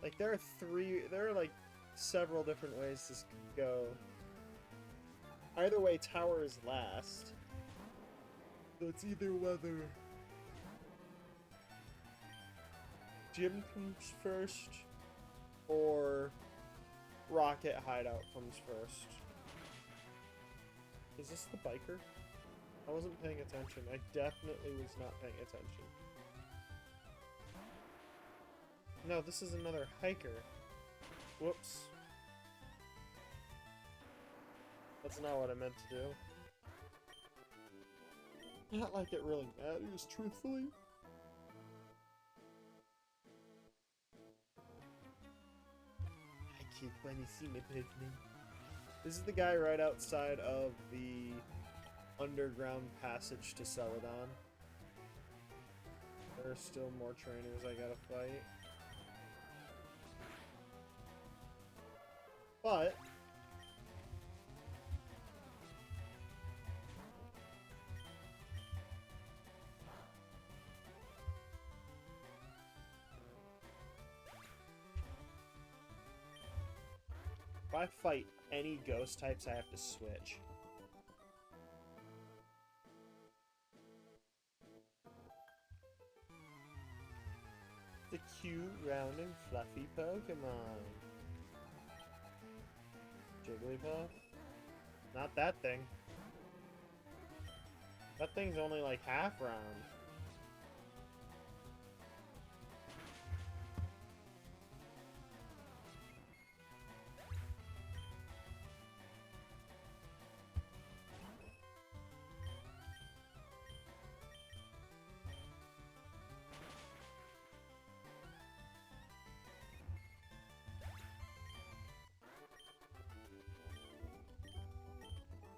like there are like several different ways this could go. Either way, Tower is last. So it's either whether Gym comes first or Rocket Hideout comes first. Is this the biker? I wasn't paying attention. I definitely was not paying attention. No, this is another hiker. Whoops. That's not what I meant to do. Not like it really matters, truthfully. I kid when you see me pavement. This is the guy right outside of the underground passage to Celadon. There are still more trainers I gotta fight. But if I fight any ghost types, I have to switch. The cute, round, and fluffy Pokemon. Jigglypuff? Not that thing. That thing's only like half round.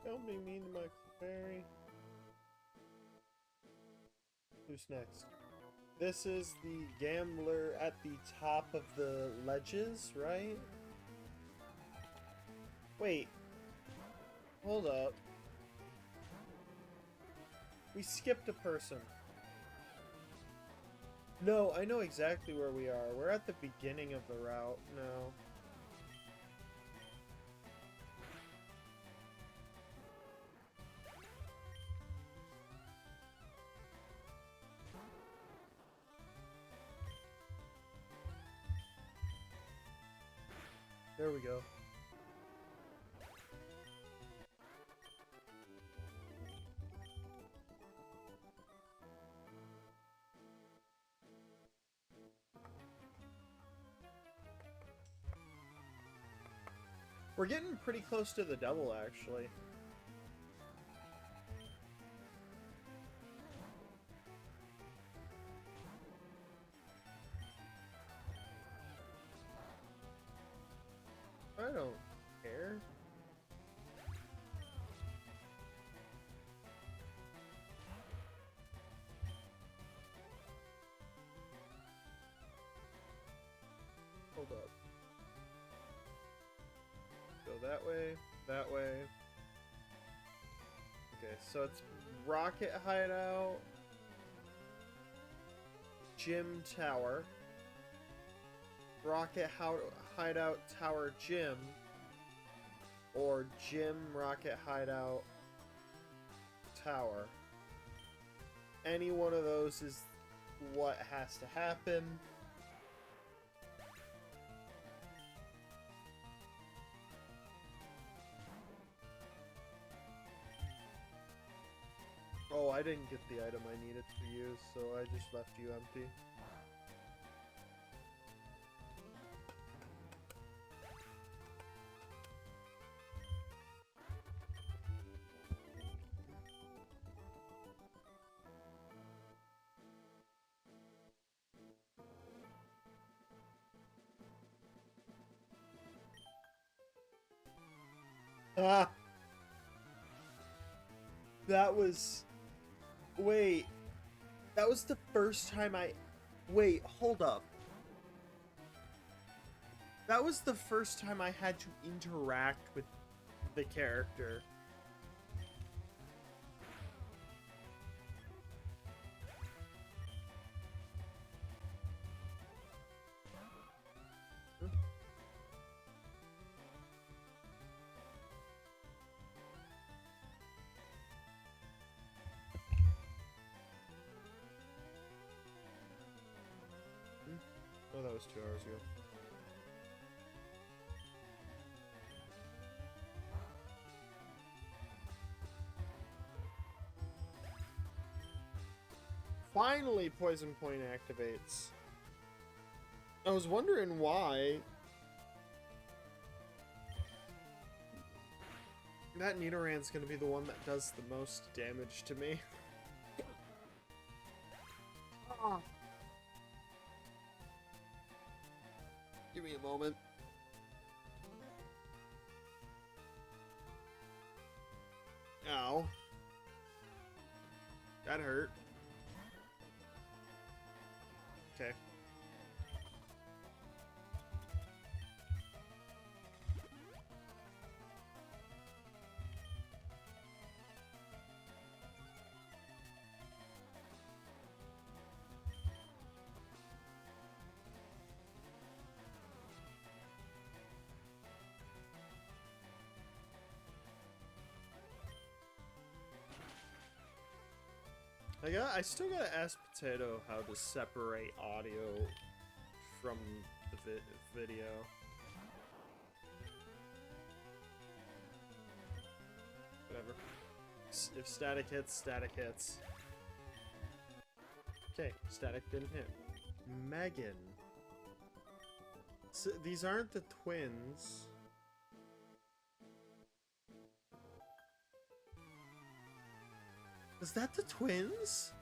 Don't be mean to my fairy. Who's next? This is the gambler at the top of the ledges, right? Wait. Hold up. We skipped a person. No, I know exactly where we are. We're at the beginning of the route. No. There we go. We're getting pretty close to the double, actually. I don't care. Hold up. Go that way, that way. Okay, so it's Rocket Hideout, Gym Tower, Rocket Hideout Tower Gym, or Gym Rocket Hideout Tower. Any one of those is what has to happen. Oh, I didn't get the item I needed to use, so I just left you empty. Ah! That was... Wait. That was the first time I... Wait, hold up. That was the first time I had to interact with the character. Oh, that was 2 hours ago. Finally, Poison Point activates. I was wondering why. That Nidoran's gonna be the one that does the most damage to me. Oh. Give me a moment. Ow. That hurt. Okay. I still gotta ask Potato how to separate audio from the video. Whatever. If static hits, static hits. Okay, static didn't hit. Megan. So these aren't the twins. Is that the twins?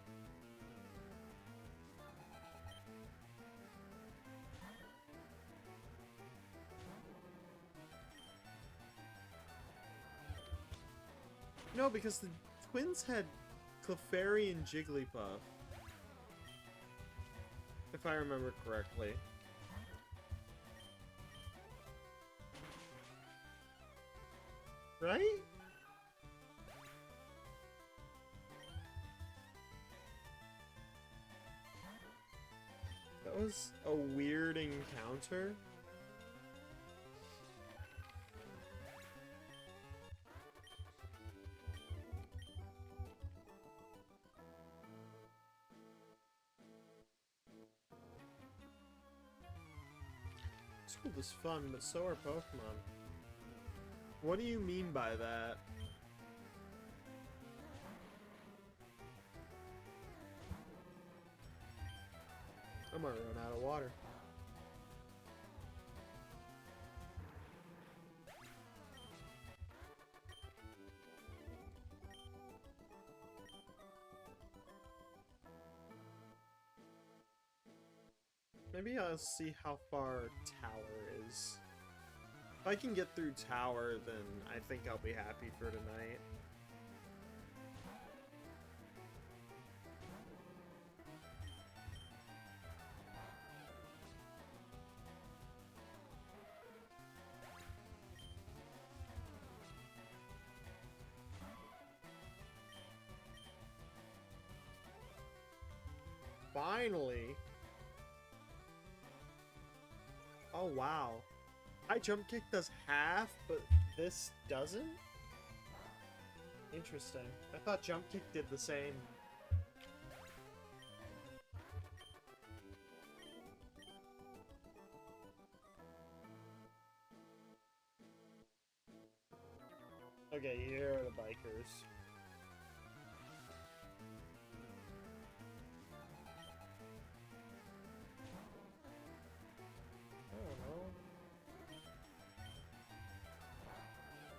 No, because the twins had Clefairy and Jigglypuff. If I remember correctly. Right? That was a weird encounter. School was fun, but so are Pokemon. What do you mean by that? I'm gonna run out of water. Maybe I'll see how far Tower is. If I can get through Tower, then I think I'll be happy for tonight. Finally! Oh wow. High jump kick does half, but this doesn't? Interesting. I thought jump kick did the same. Okay, here are the bikers.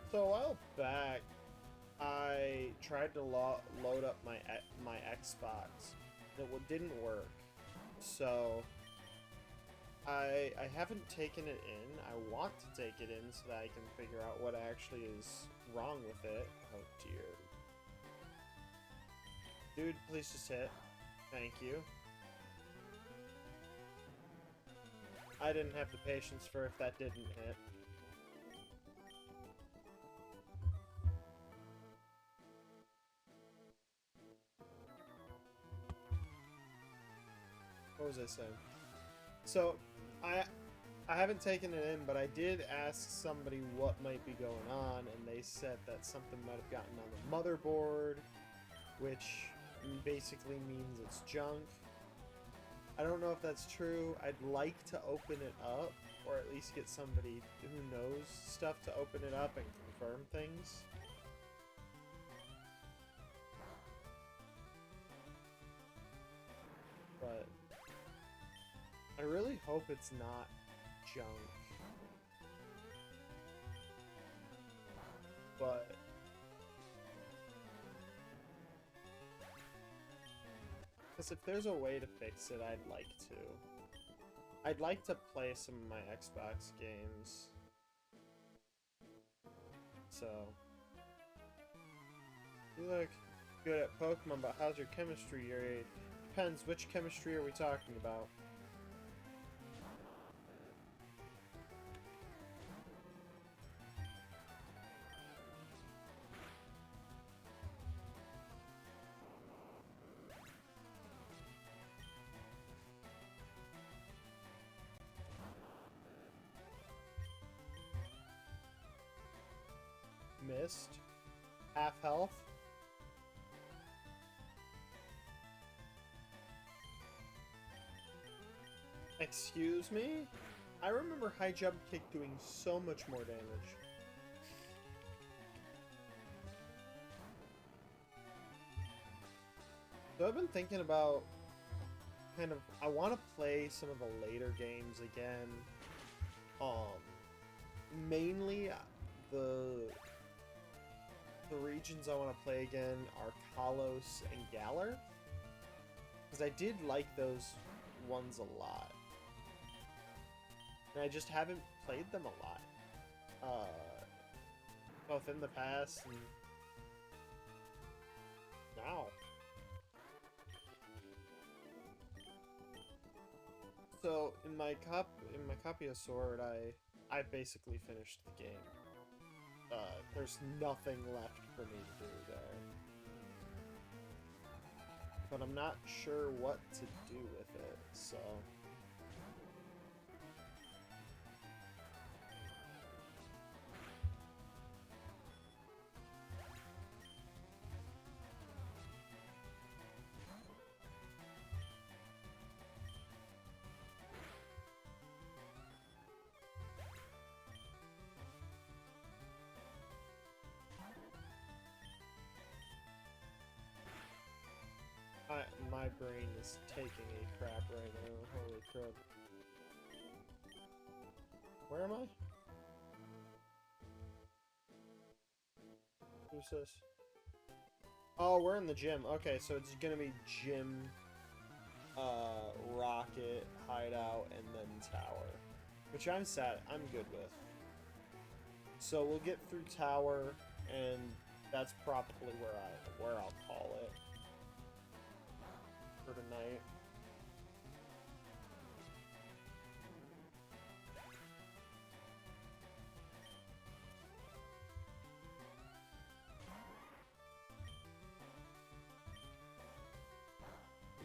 So a while back, I tried to load up my Xbox. It didn't work. So I haven't taken it in. I want to take it in so that I can figure out what actually is wrong with it. Oh dear. Dude, please just hit. Thank you. I didn't have the patience for if that didn't hit. What was I saying? So, I haven't taken it in, but I did ask somebody what might be going on, and they said that something might have gotten on the motherboard, which basically means it's junk. I don't know if that's true. I'd like to open it up, or at least get somebody who knows stuff to open it up and confirm things. But I really hope it's not junk. But because if there's a way to fix it, I'd like to. I'd like to play some of my Xbox games. So You look good at Pokemon, but how's your chemistry grade? Depends, which chemistry are we talking about? Missed. Half health. Excuse me? I remember high jump kick doing so much more damage. So I've been thinking about kind of, I want to play some of the later games again. Mainly the regions I want to play again are Kalos and Galar, because I did like those ones a lot, and I just haven't played them a lot, both in the past and now. So in my copy of Sword, I basically finished the game. There's nothing left for me to do there. But I'm not sure what to do with it, so... my brain is taking a crap right now. Holy crap. Where am I? Who's this? Oh, we're in the gym. Okay, so it's gonna be gym, rocket, hideout, and then tower. Which I'm good with. So we'll get through tower, and that's probably where I'll call it for tonight.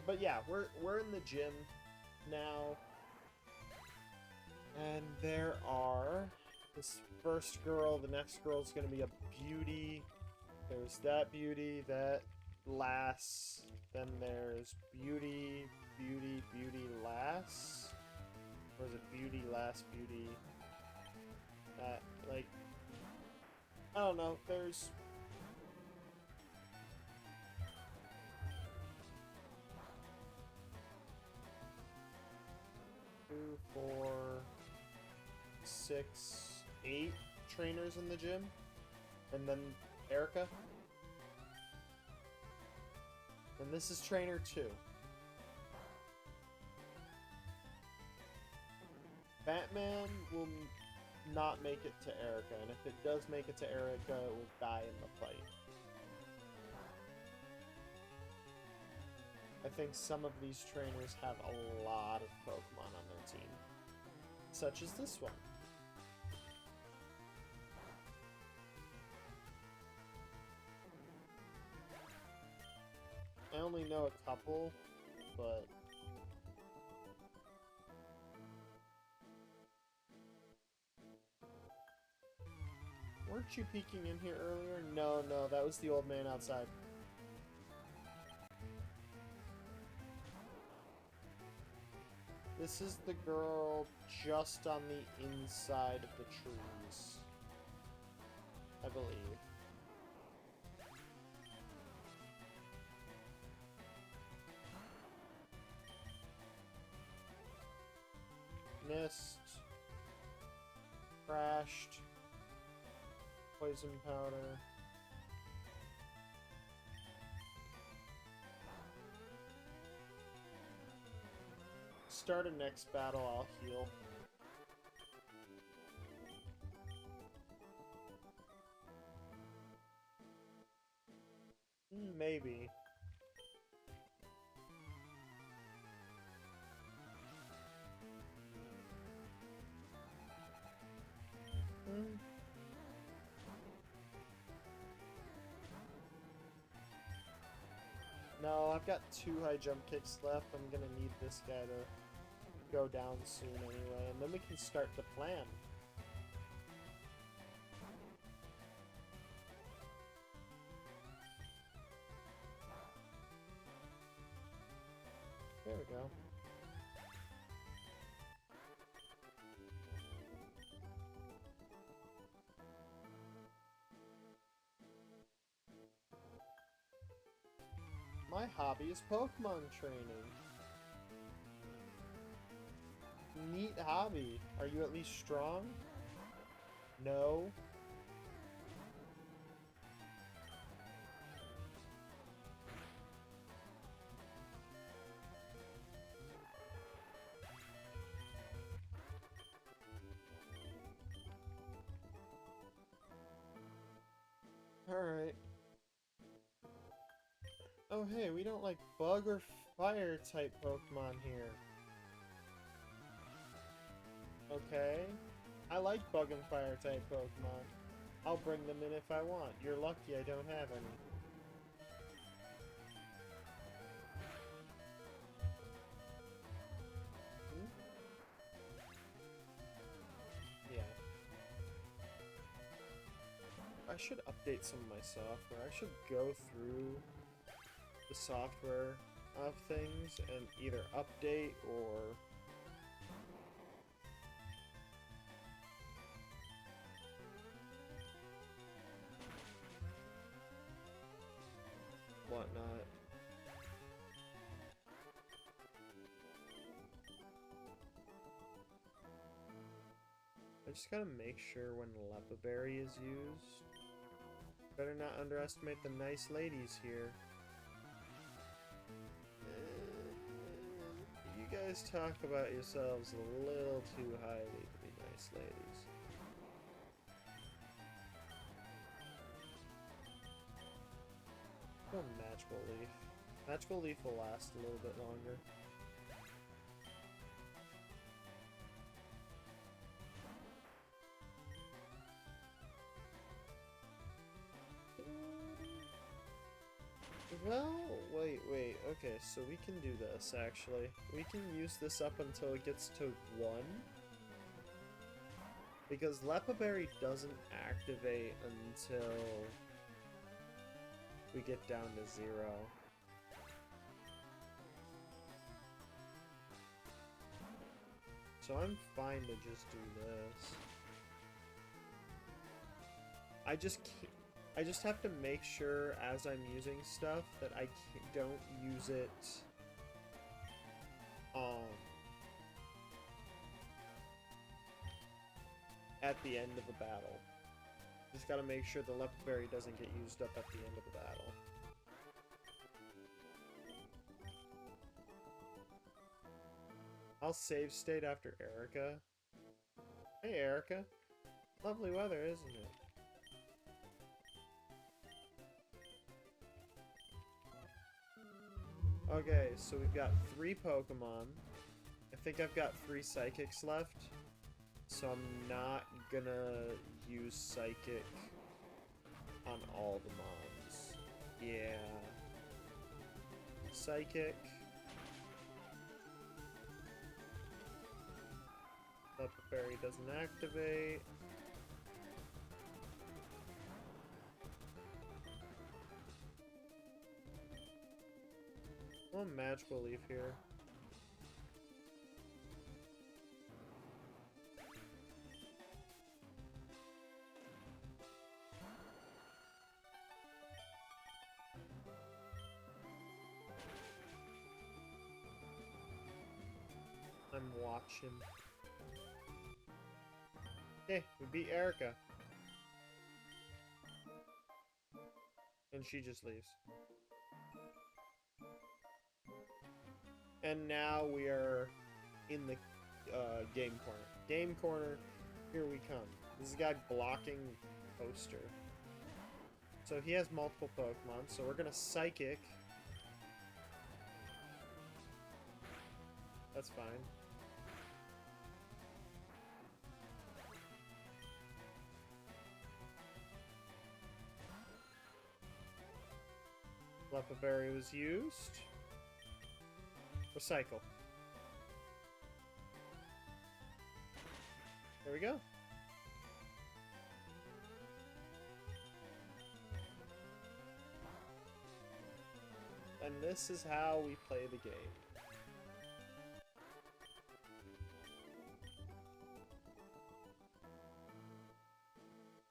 But yeah, we're in the gym now, and there are this first girl. The next girl is gonna be a beauty. There's that beauty, that lass. Then there's beauty, beauty, beauty, lass. Or is it beauty, lass, beauty? Like, I don't know. There's 2, 4, 6, 8 trainers in the gym, and then Erica. And this is trainer 2. Batman will not make it to Erica, and if it does make it to Erica, it will die in the fight. I think some of these trainers have a lot of Pokemon on their team, such as this one. I only know a couple, but... Weren't you peeking in here earlier? No, that was the old man outside. This is the girl just on the inside of the trees, I believe. Missed. Crashed. Poison powder. Start a next battle, I'll heal. I've got 2 high jump kicks left. I'm gonna need this guy to go down soon anyway, and then we can start the plan. There we go. My hobby is Pokemon training. Neat hobby. Are you at least strong? No. Alright. Oh hey, we don't like bug or fire type Pokemon here. Okay. I like bug and fire type Pokemon. I'll bring them in if I want. You're lucky I don't have any. Hmm? Yeah. I should update some of my software. I should go through the software of things and either update or whatnot. I just gotta make sure when Lepaberry is used. Better not underestimate the nice ladies here. You guys talk about yourselves a little too highly to be nice ladies. Go Magical Leaf. Magical Leaf will last a little bit longer. Well, wait, okay, so we can do this, actually. We can use this up until it gets to 1. Because Lepaberry doesn't activate until we get down to 0. So I'm fine to just do this. I just have to make sure as I'm using stuff that I don't use it at the end of the battle. Just gotta make sure the Lepaberry doesn't get used up at the end of the battle. I'll save state after Erica. Hey Erica. Lovely weather, isn't it? Okay, so we've got 3 Pokemon. I think I've got 3 Psychics left. So I'm not gonna use Psychic on all the mons. Yeah. Psychic. Lepaberry doesn't activate. Oh, Magical Leaf here. I'm watching. Okay, we beat Erica. And she just leaves. And now we are in the game corner. Game corner, here we come. This is a guy blocking poster. So he has multiple Pokemon, so we're gonna Psychic. That's fine. Lepaberry was used. Recycle. There we go. And this is how we play the game.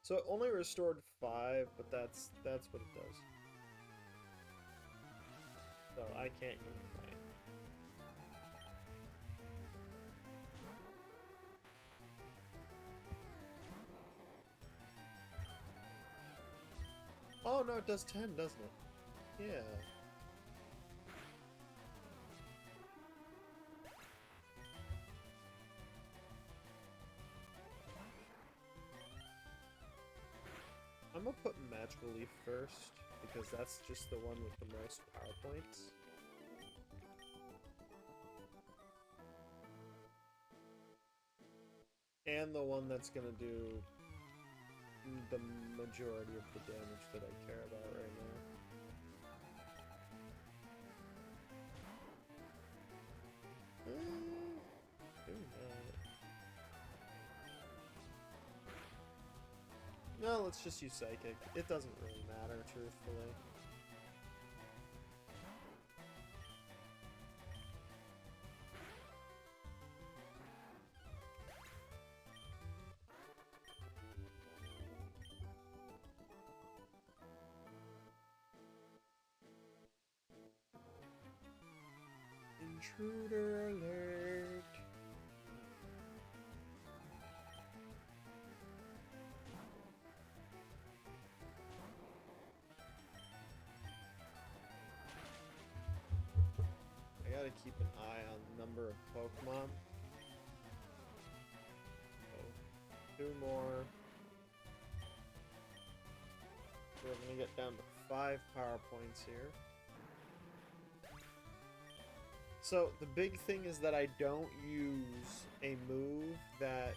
So it only restored 5, but that's what it does. So I can't complain. Oh no, it does 10, doesn't it? Yeah. I'm gonna put Magical Leaf first, because that's just the one with the most power points. And the one that's gonna do the majority of the damage that I care about right now. No, let's just use Psychic. It doesn't really matter, truthfully. Intruder alert! I gotta keep an eye on the number of Pokemon. So, 2 more. We're gonna get down to 5 power points here. So, the big thing is that I don't use a move that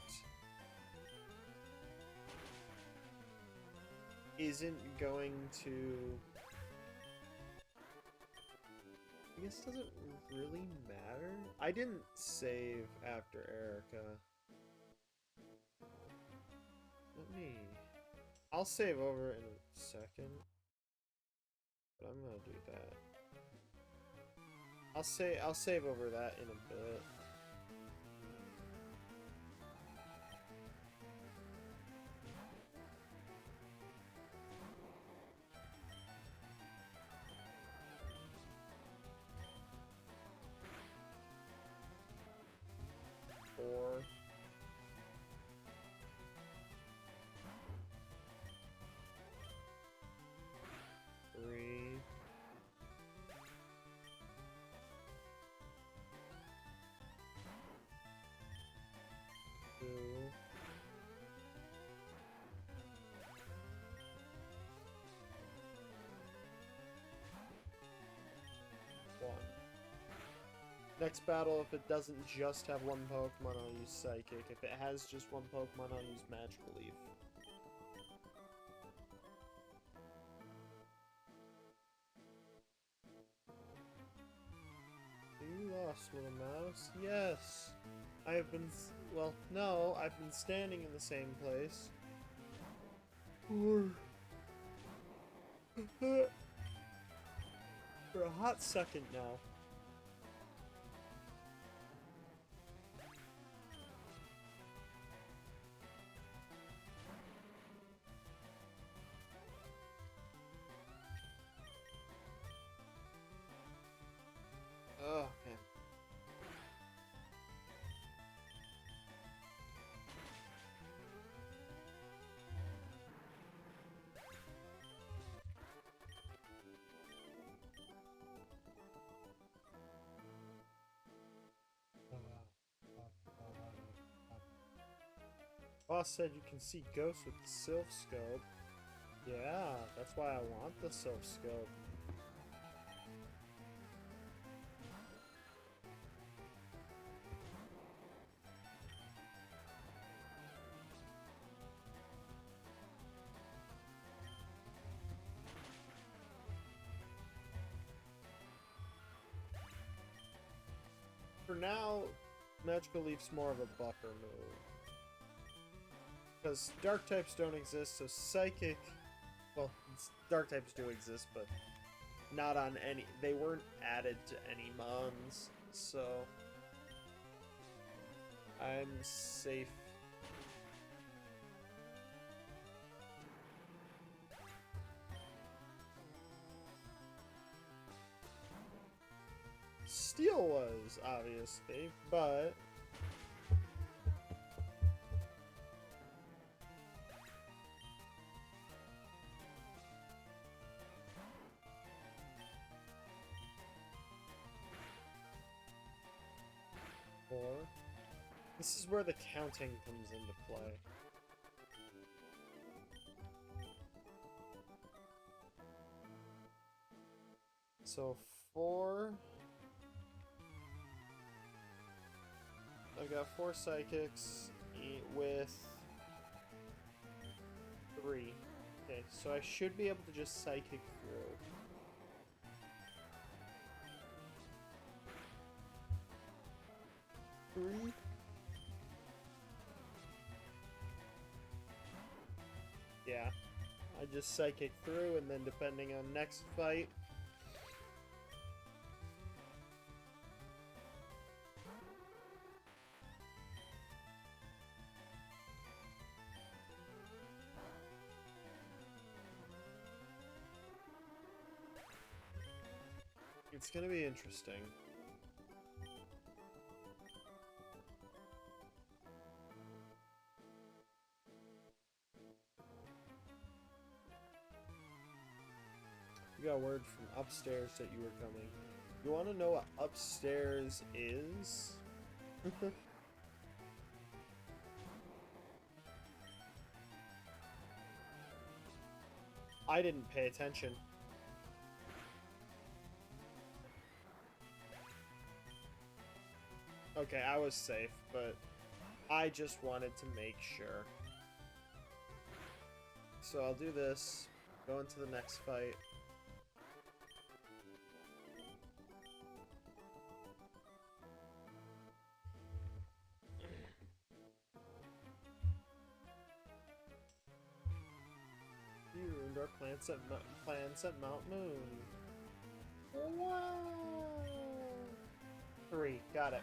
isn't going to... I guess doesn't really matter. I didn't save after Erica. Let me... I'll save over in a second. But I'm gonna do that. I'll save over that in a bit. Four. Three. Two. One. Next battle, if it doesn't just have one Pokemon, I'll use Psychic. If it has just one Pokemon, I'll use Magical Leaf. You lost, little mouse. Yes! I have been... Well, no, I've been standing in the same place. For a hot second now. Oh, man. Boss said you can see ghosts with the Silph Scope. Yeah, that's why I want the Silph Scope. For now, Magical Leaf's more of a buffer move. Because Dark types don't exist, so Psychic... Well, Dark types do exist, but not on any... They weren't added to any mons, so... I'm safe. Steel was, obviously, but... This is where the counting comes into play. So 4. I've got 4 psychics with 3. Okay, so I should be able to just psychic through. Three. Yeah, I just psychic through, and then depending on next fight, it's gonna be interesting. We got word from upstairs that you were coming. You want to know what upstairs is? I didn't pay attention. Okay, I was safe, but I just wanted to make sure. So I'll do this, go into the next fight. You ruined our plans at Mount Moon. Wow. 3, got it.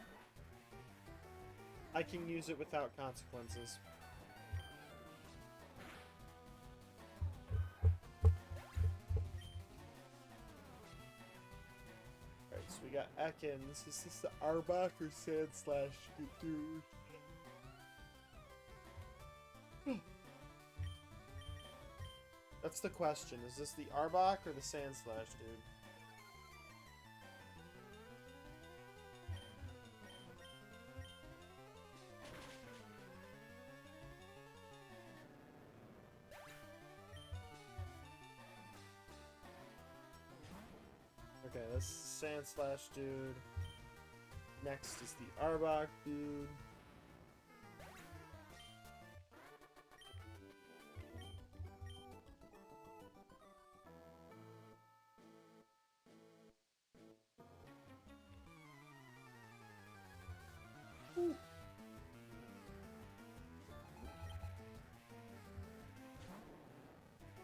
I can use it without consequences. Alright, so we got Ekans. Is this the Arbok or Sand Slash dude? That's the question. Is this the Arbok or the Sand Slash dude? Okay, this is Sand Slash dude. Next is the Arbok dude. Ooh.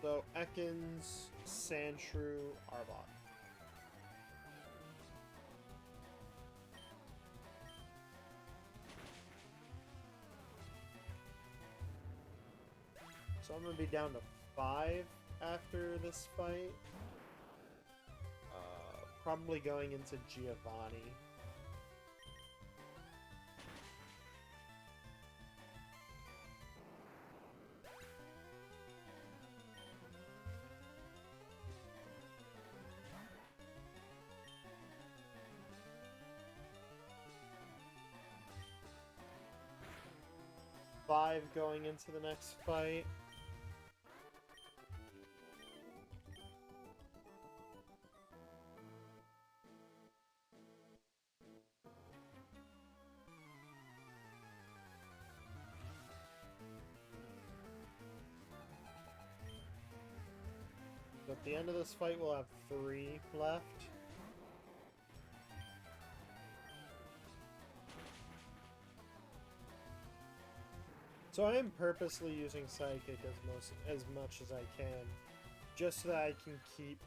So, Ekans, Sandshrew, Arbok. So I'm going to be down to 5 after this fight. Probably going into Giovanni. Five going into the next fight. So at the end of this fight, we'll have 3 left. So I am purposely using Psychic as much as I can, just so that I can keep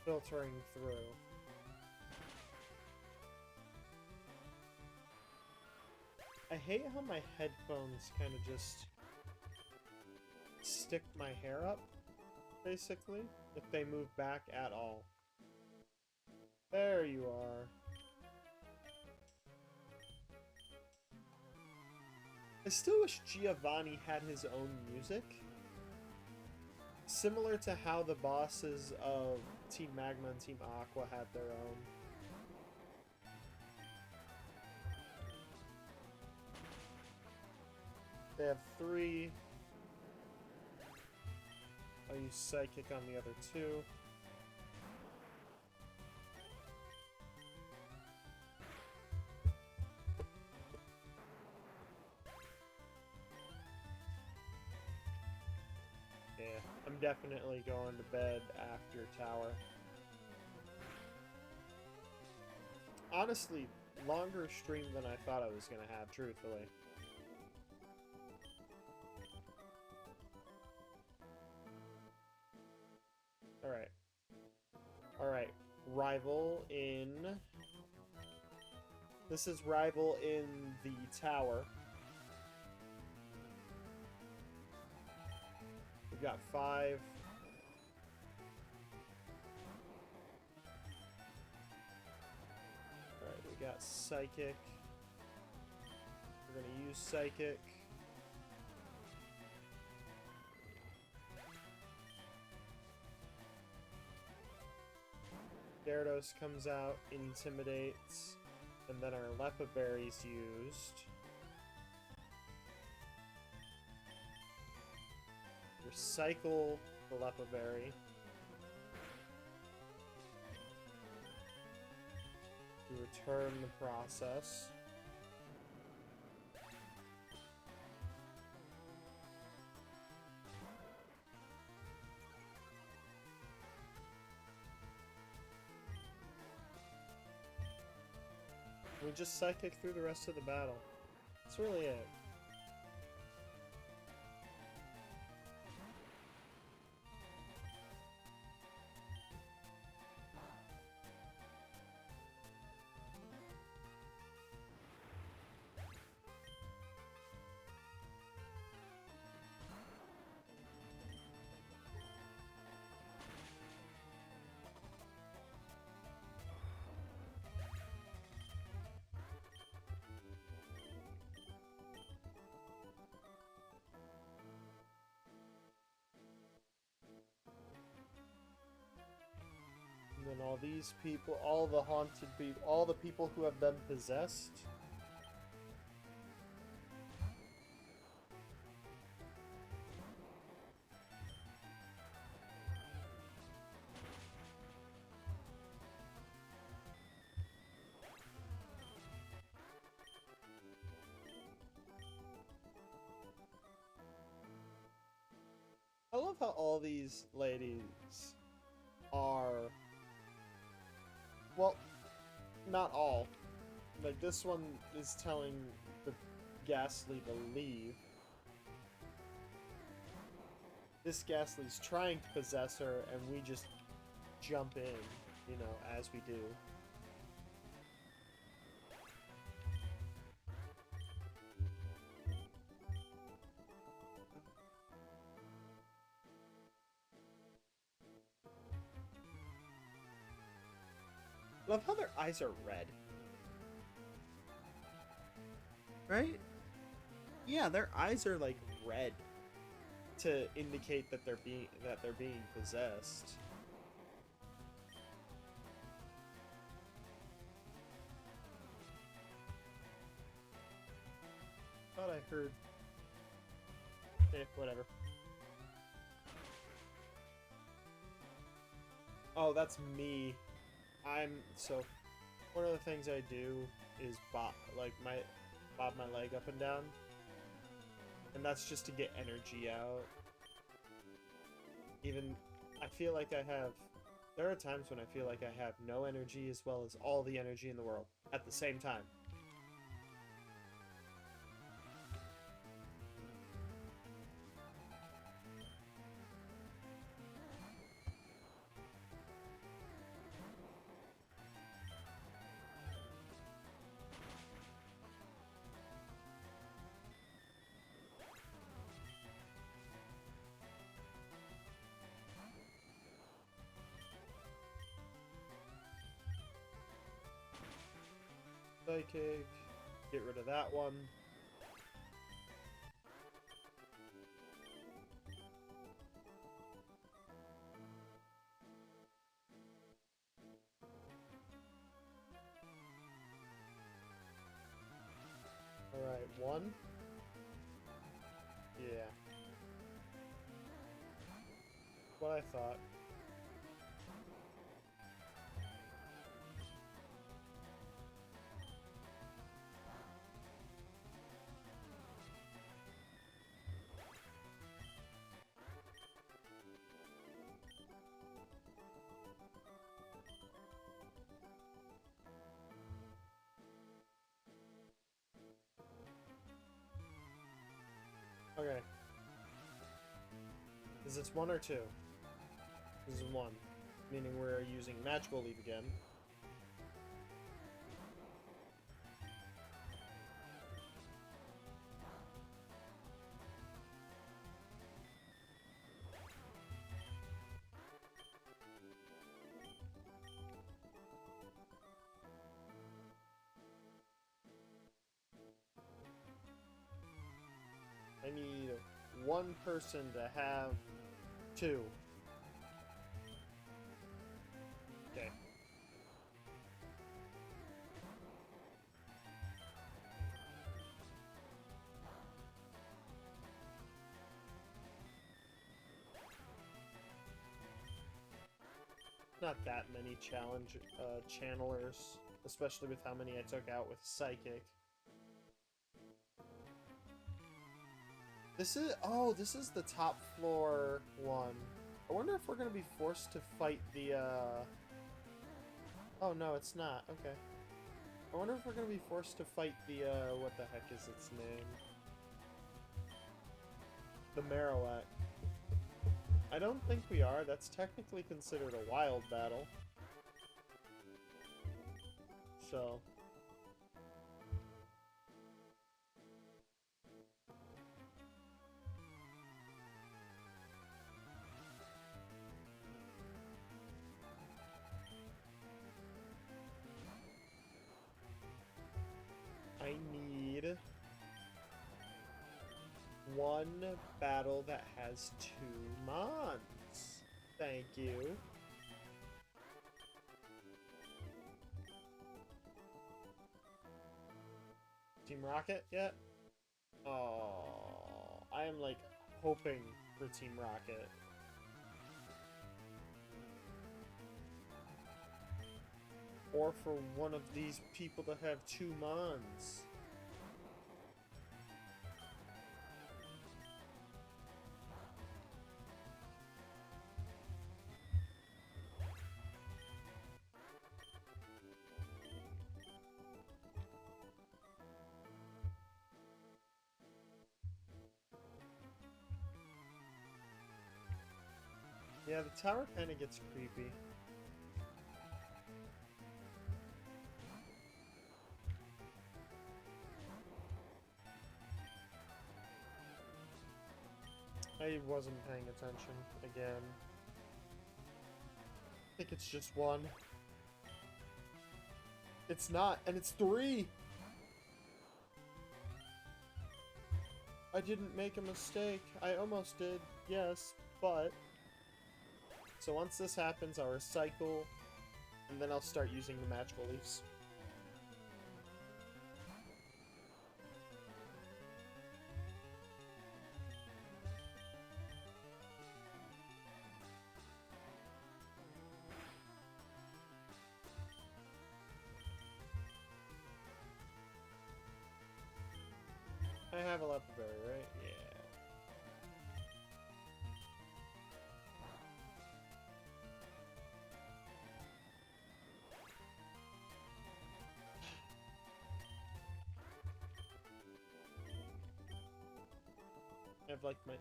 filtering through. I hate how my headphones kind of just stick my hair up, basically, if they move back at all. There you are. I still wish Giovanni had his own music. Similar to how the bosses of Team Magma and Team Aqua had their own. They have 3. I'll use Psychic on the other 2. Yeah, I'm definitely going to bed after Tower. Honestly, longer stream than I thought I was going to have, truthfully. Alright. Alright. Rival in... This is Rival in the Tower. We've got 5. Alright, we got Psychic. We're gonna use Psychic. Gyarados comes out, intimidates, and then our Lepa Berry's used. Recycle the Lepa Berry. To return the process. We just Psychic through the rest of the battle. That's really it. And then all these people, all the haunted people, all the people who have been possessed. I love how all these ladies are... Well, not all. Like, this one is telling the Ghastly to leave. This Ghastly's trying to possess her, and we just jump in, you know, as we do. Love how their eyes are red. Right? Yeah, their eyes are like red to indicate that they're being possessed. Thought I heard. Whatever. Oh, that's me. So one of the things I do is bob my leg up and down, and that's just to get energy out. Even I feel like there are times when I feel like I have no energy as well as all the energy in the world at the same time. Psychic. Get rid of that one. Alright, one. Yeah. What I thought. Okay. Is this one or two? This is one. Meaning we're using Magical Leaf again. I need one person to have two. Okay. Not that many challenge channelers, especially with how many I took out with Psychic. This is the top floor one. I wonder if we're gonna be forced to fight the Oh no, it's not. Okay. I wonder if we're gonna be forced to fight the what the heck is its name? The Marowak. I don't think we are. That's technically considered a wild battle. So... I need one battle that has 2 mons. Thank you. Team Rocket yet? Oh, I am like hoping for Team Rocket. Or for one of these people to have 2 mons. Yeah, the tower kind of gets creepy. I wasn't paying attention again. I think it's just 1. It's not, and it's 3! I didn't make a mistake. I almost did, yes, but... So once this happens, I'll recycle, and then I'll start using the Magical Leaves. I have a Leperberry, right? Yeah.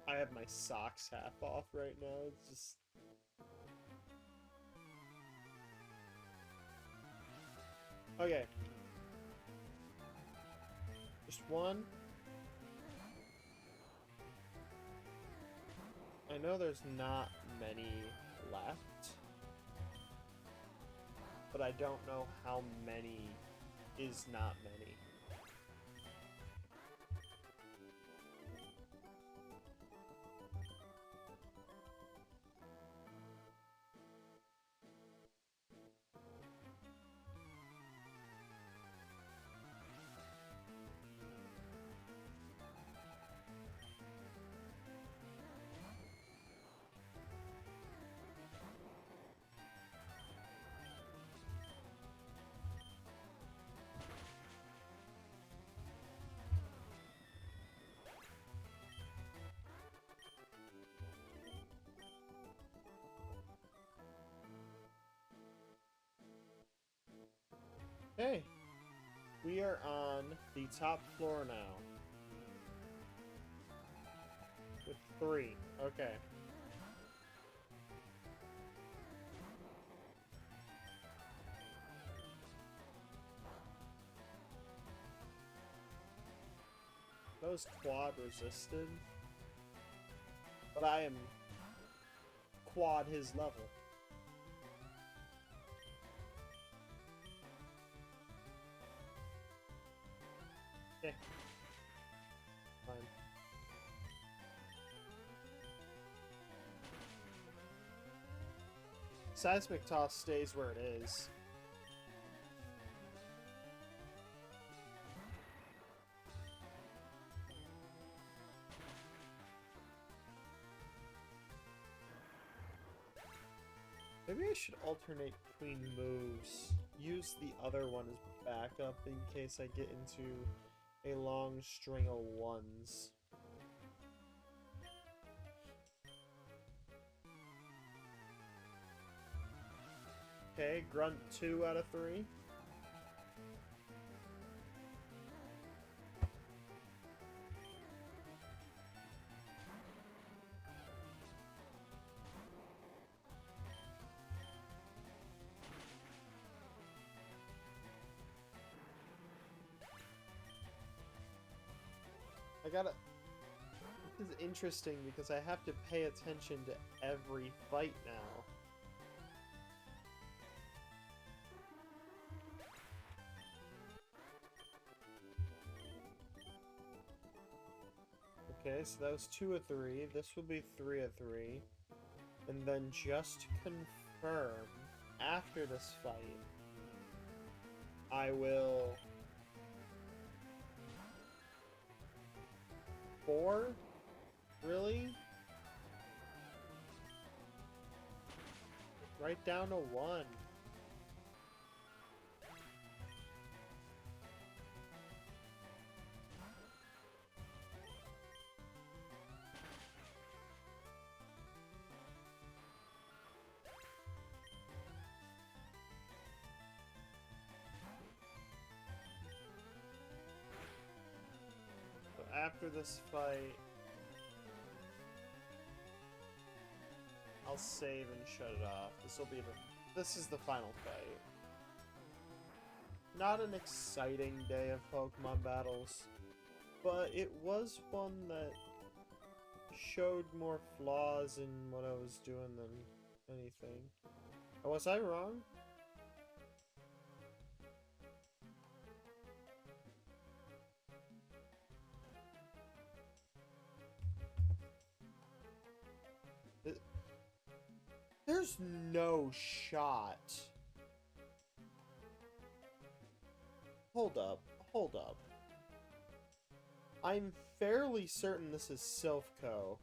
I have my socks half off right now. It's just... Okay. Just 1. I know there's not many left, but I don't know how many is not many. Hey, we are on the top floor now. With 3. Okay. Those quad resisted. But I am quad his level. Okay. Fine. Seismic toss stays where it is. Maybe I should alternate between moves. Use the other one as backup in case I get into a long string of ones. Okay, Grunt 2 out of 3. This is interesting because I have to pay attention to every fight now. Okay, so that was 2 of 3. This will be 3 of 3. And then just to confirm, after this fight, I will... 4? Really? Right down to 1. So after this fight, I'll save and shut it off. This is the final fight. Not an exciting day of Pokemon battles, but it was one that showed more flaws in what I was doing than anything. Oh, was I wrong? There's no shot. Hold up, hold up. I'm fairly certain this is Silph Co.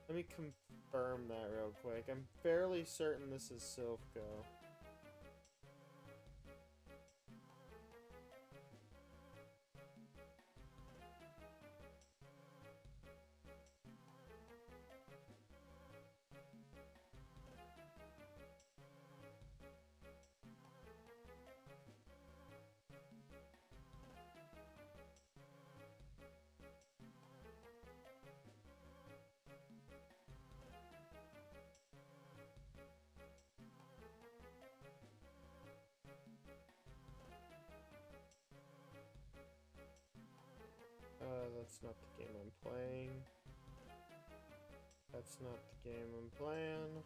Let me confirm that real quick. I'm fairly certain this is Silph Co. That's not the game I'm playing. That's not the game I'm playing.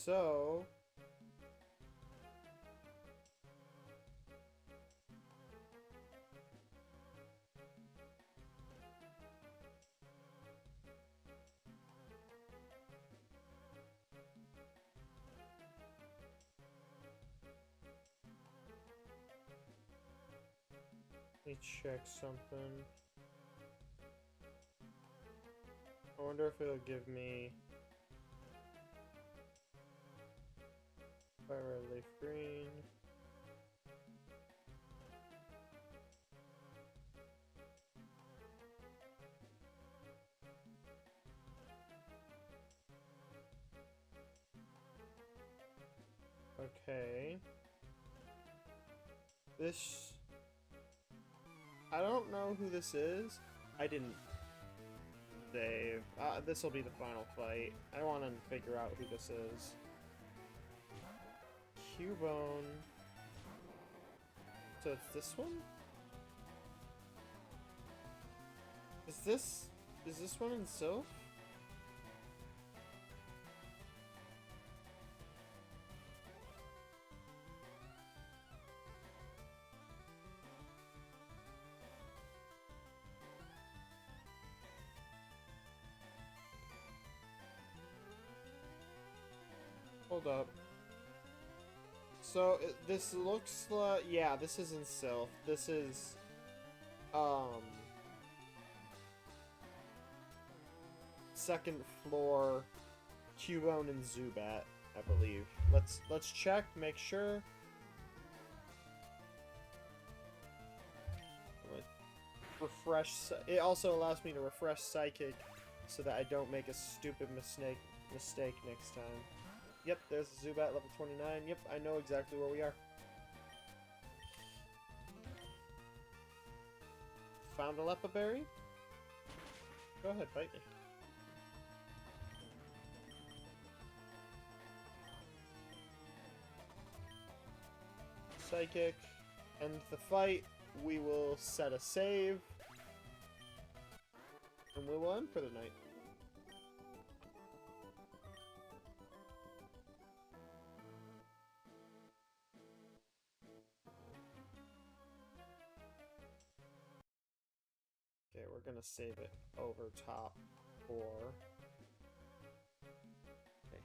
So... let me check something. I wonder if it'll give me FireRed leaf green. Okay. This... I don't know who this is. I didn't save. This will be the final fight. I want to figure out who this is. Cubone. So it's this one? Is this one in Silph? Hold up. So, this looks like... Yeah, this is in Silph. This is... second floor Cubone and Zubat, I believe. Let's check, make sure. Refresh... It also allows me to refresh Psychic so that I don't make a stupid mistake next time. Yep, there's Zubat, level 29. Yep, I know exactly where we are. Found a Leppa Berry? Go ahead, bite me. Psychic. End the fight. We will set a save. And we will end for the night. Okay, we're gonna save it over top 4. Okay.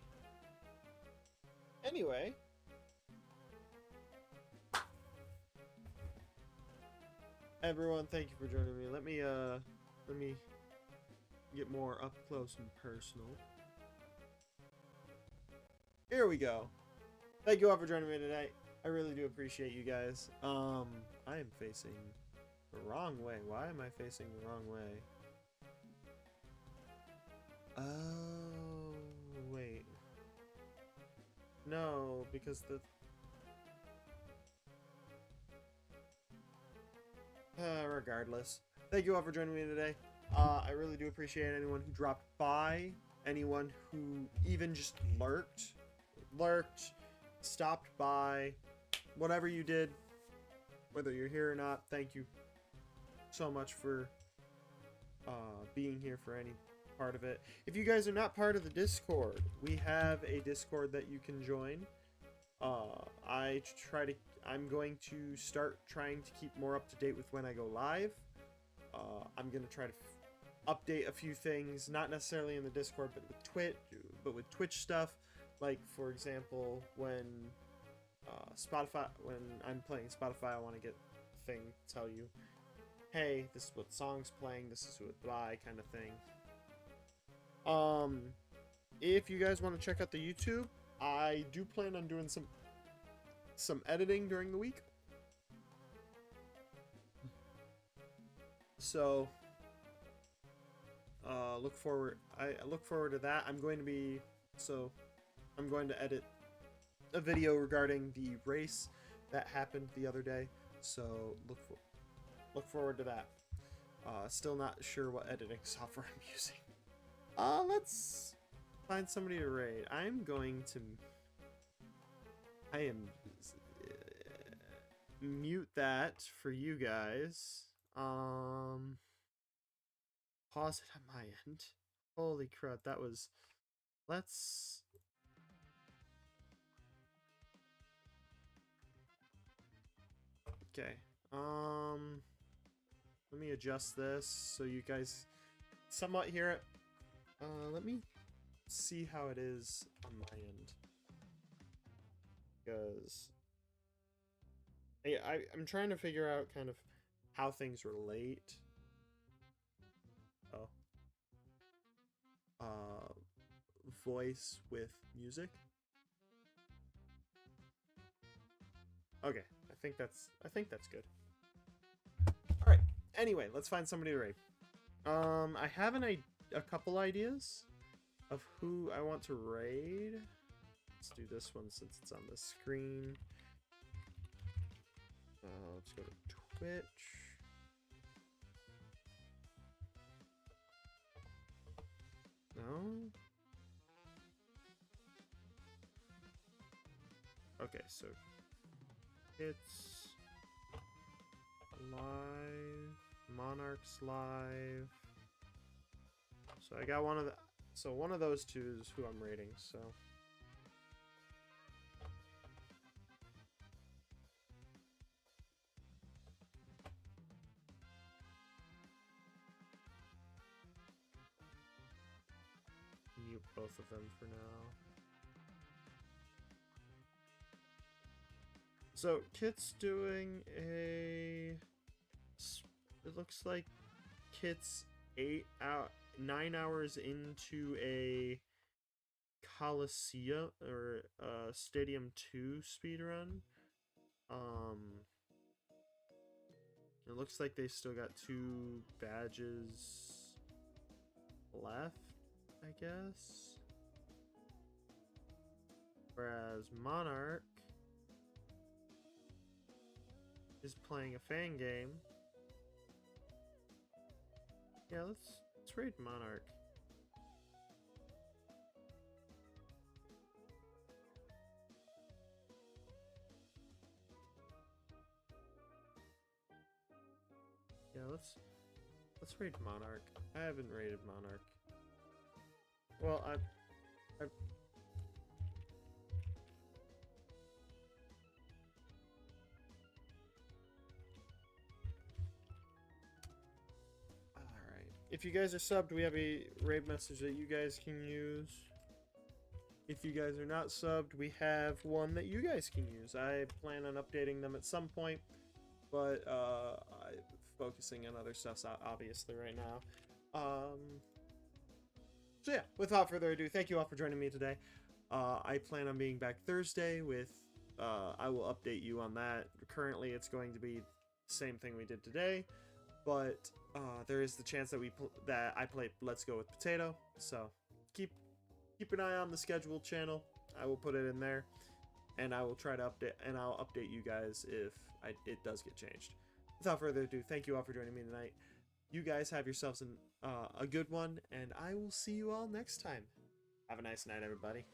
Anyway. Everyone, thank you for joining me. Let me get more up close and personal. Here we go. Thank you all for joining me today. I really do appreciate you guys. I am facing the wrong way. Why am I facing the wrong way? Oh, wait. No, because the... regardless. Thank you all for joining me today. I really do appreciate anyone who dropped by. Anyone who even just lurked, stopped by. Whatever you did, whether you're here or not, thank you so much for being here for any part of it. If you guys are not part of the Discord, we have a Discord that you can join. I'm going to start trying to keep more up to date with when I go live. I'm going to try to update a few things, not necessarily in the Discord, but with Twitch stuff. Like, for example, when I'm playing Spotify, I want to get a thing tell you, hey, this is what song's playing, this is who it's by, kind of thing. If you guys want to check out the YouTube, I do plan on doing some editing during the week. So I look forward to that. I'm going to edit a video regarding the race that happened the other day. So look forward to that. Still not sure what editing software I'm using. Let's find somebody to raid. I am mute that for you guys. Pause it on my end. Holy crap, that was... Okay. Let me adjust this so you guys somewhat hear it. Let me see how it is on my end. Because I'm trying to figure out kind of how things relate. Oh. Voice with music. Okay, I think that's good. All right. Anyway, let's find somebody to raid. I have a couple ideas of who I want to raid. Let's do this one since it's on the screen. Let's go to Twitch. No. Okay, so it's live, Monarchs live. So I got one of those two is who I'm rating, so. Mute both of them for now. So Kit's doing a. It looks like Kit's 9 hours into a Coliseum or Stadium 2 speedrun. It looks like they still got 2 badges left, I guess. Whereas Monarch is playing a fan game. Yeah, let's raid Monarch. Yeah, let's raid Monarch. I haven't raided Monarch. Well, I've if you guys are subbed, we have a raid message that you guys can use. If you guys are not subbed, we have one that you guys can use. I plan on updating them at some point, but I'm focusing on other stuff obviously right now. So yeah, without further ado, thank you all for joining me today. I plan on being back Thursday with, I will update you on that. Currently, it's going to be the same thing we did today, but there is the chance that I play Let's Go with Potato. So keep an eye on the scheduled channel. I will put it in there, and I will try to update, and I'll update you guys if it does get changed. Without further ado, thank you all for joining me tonight. You guys have yourselves a good one, and I will see you all next time. Have a nice night, everybody.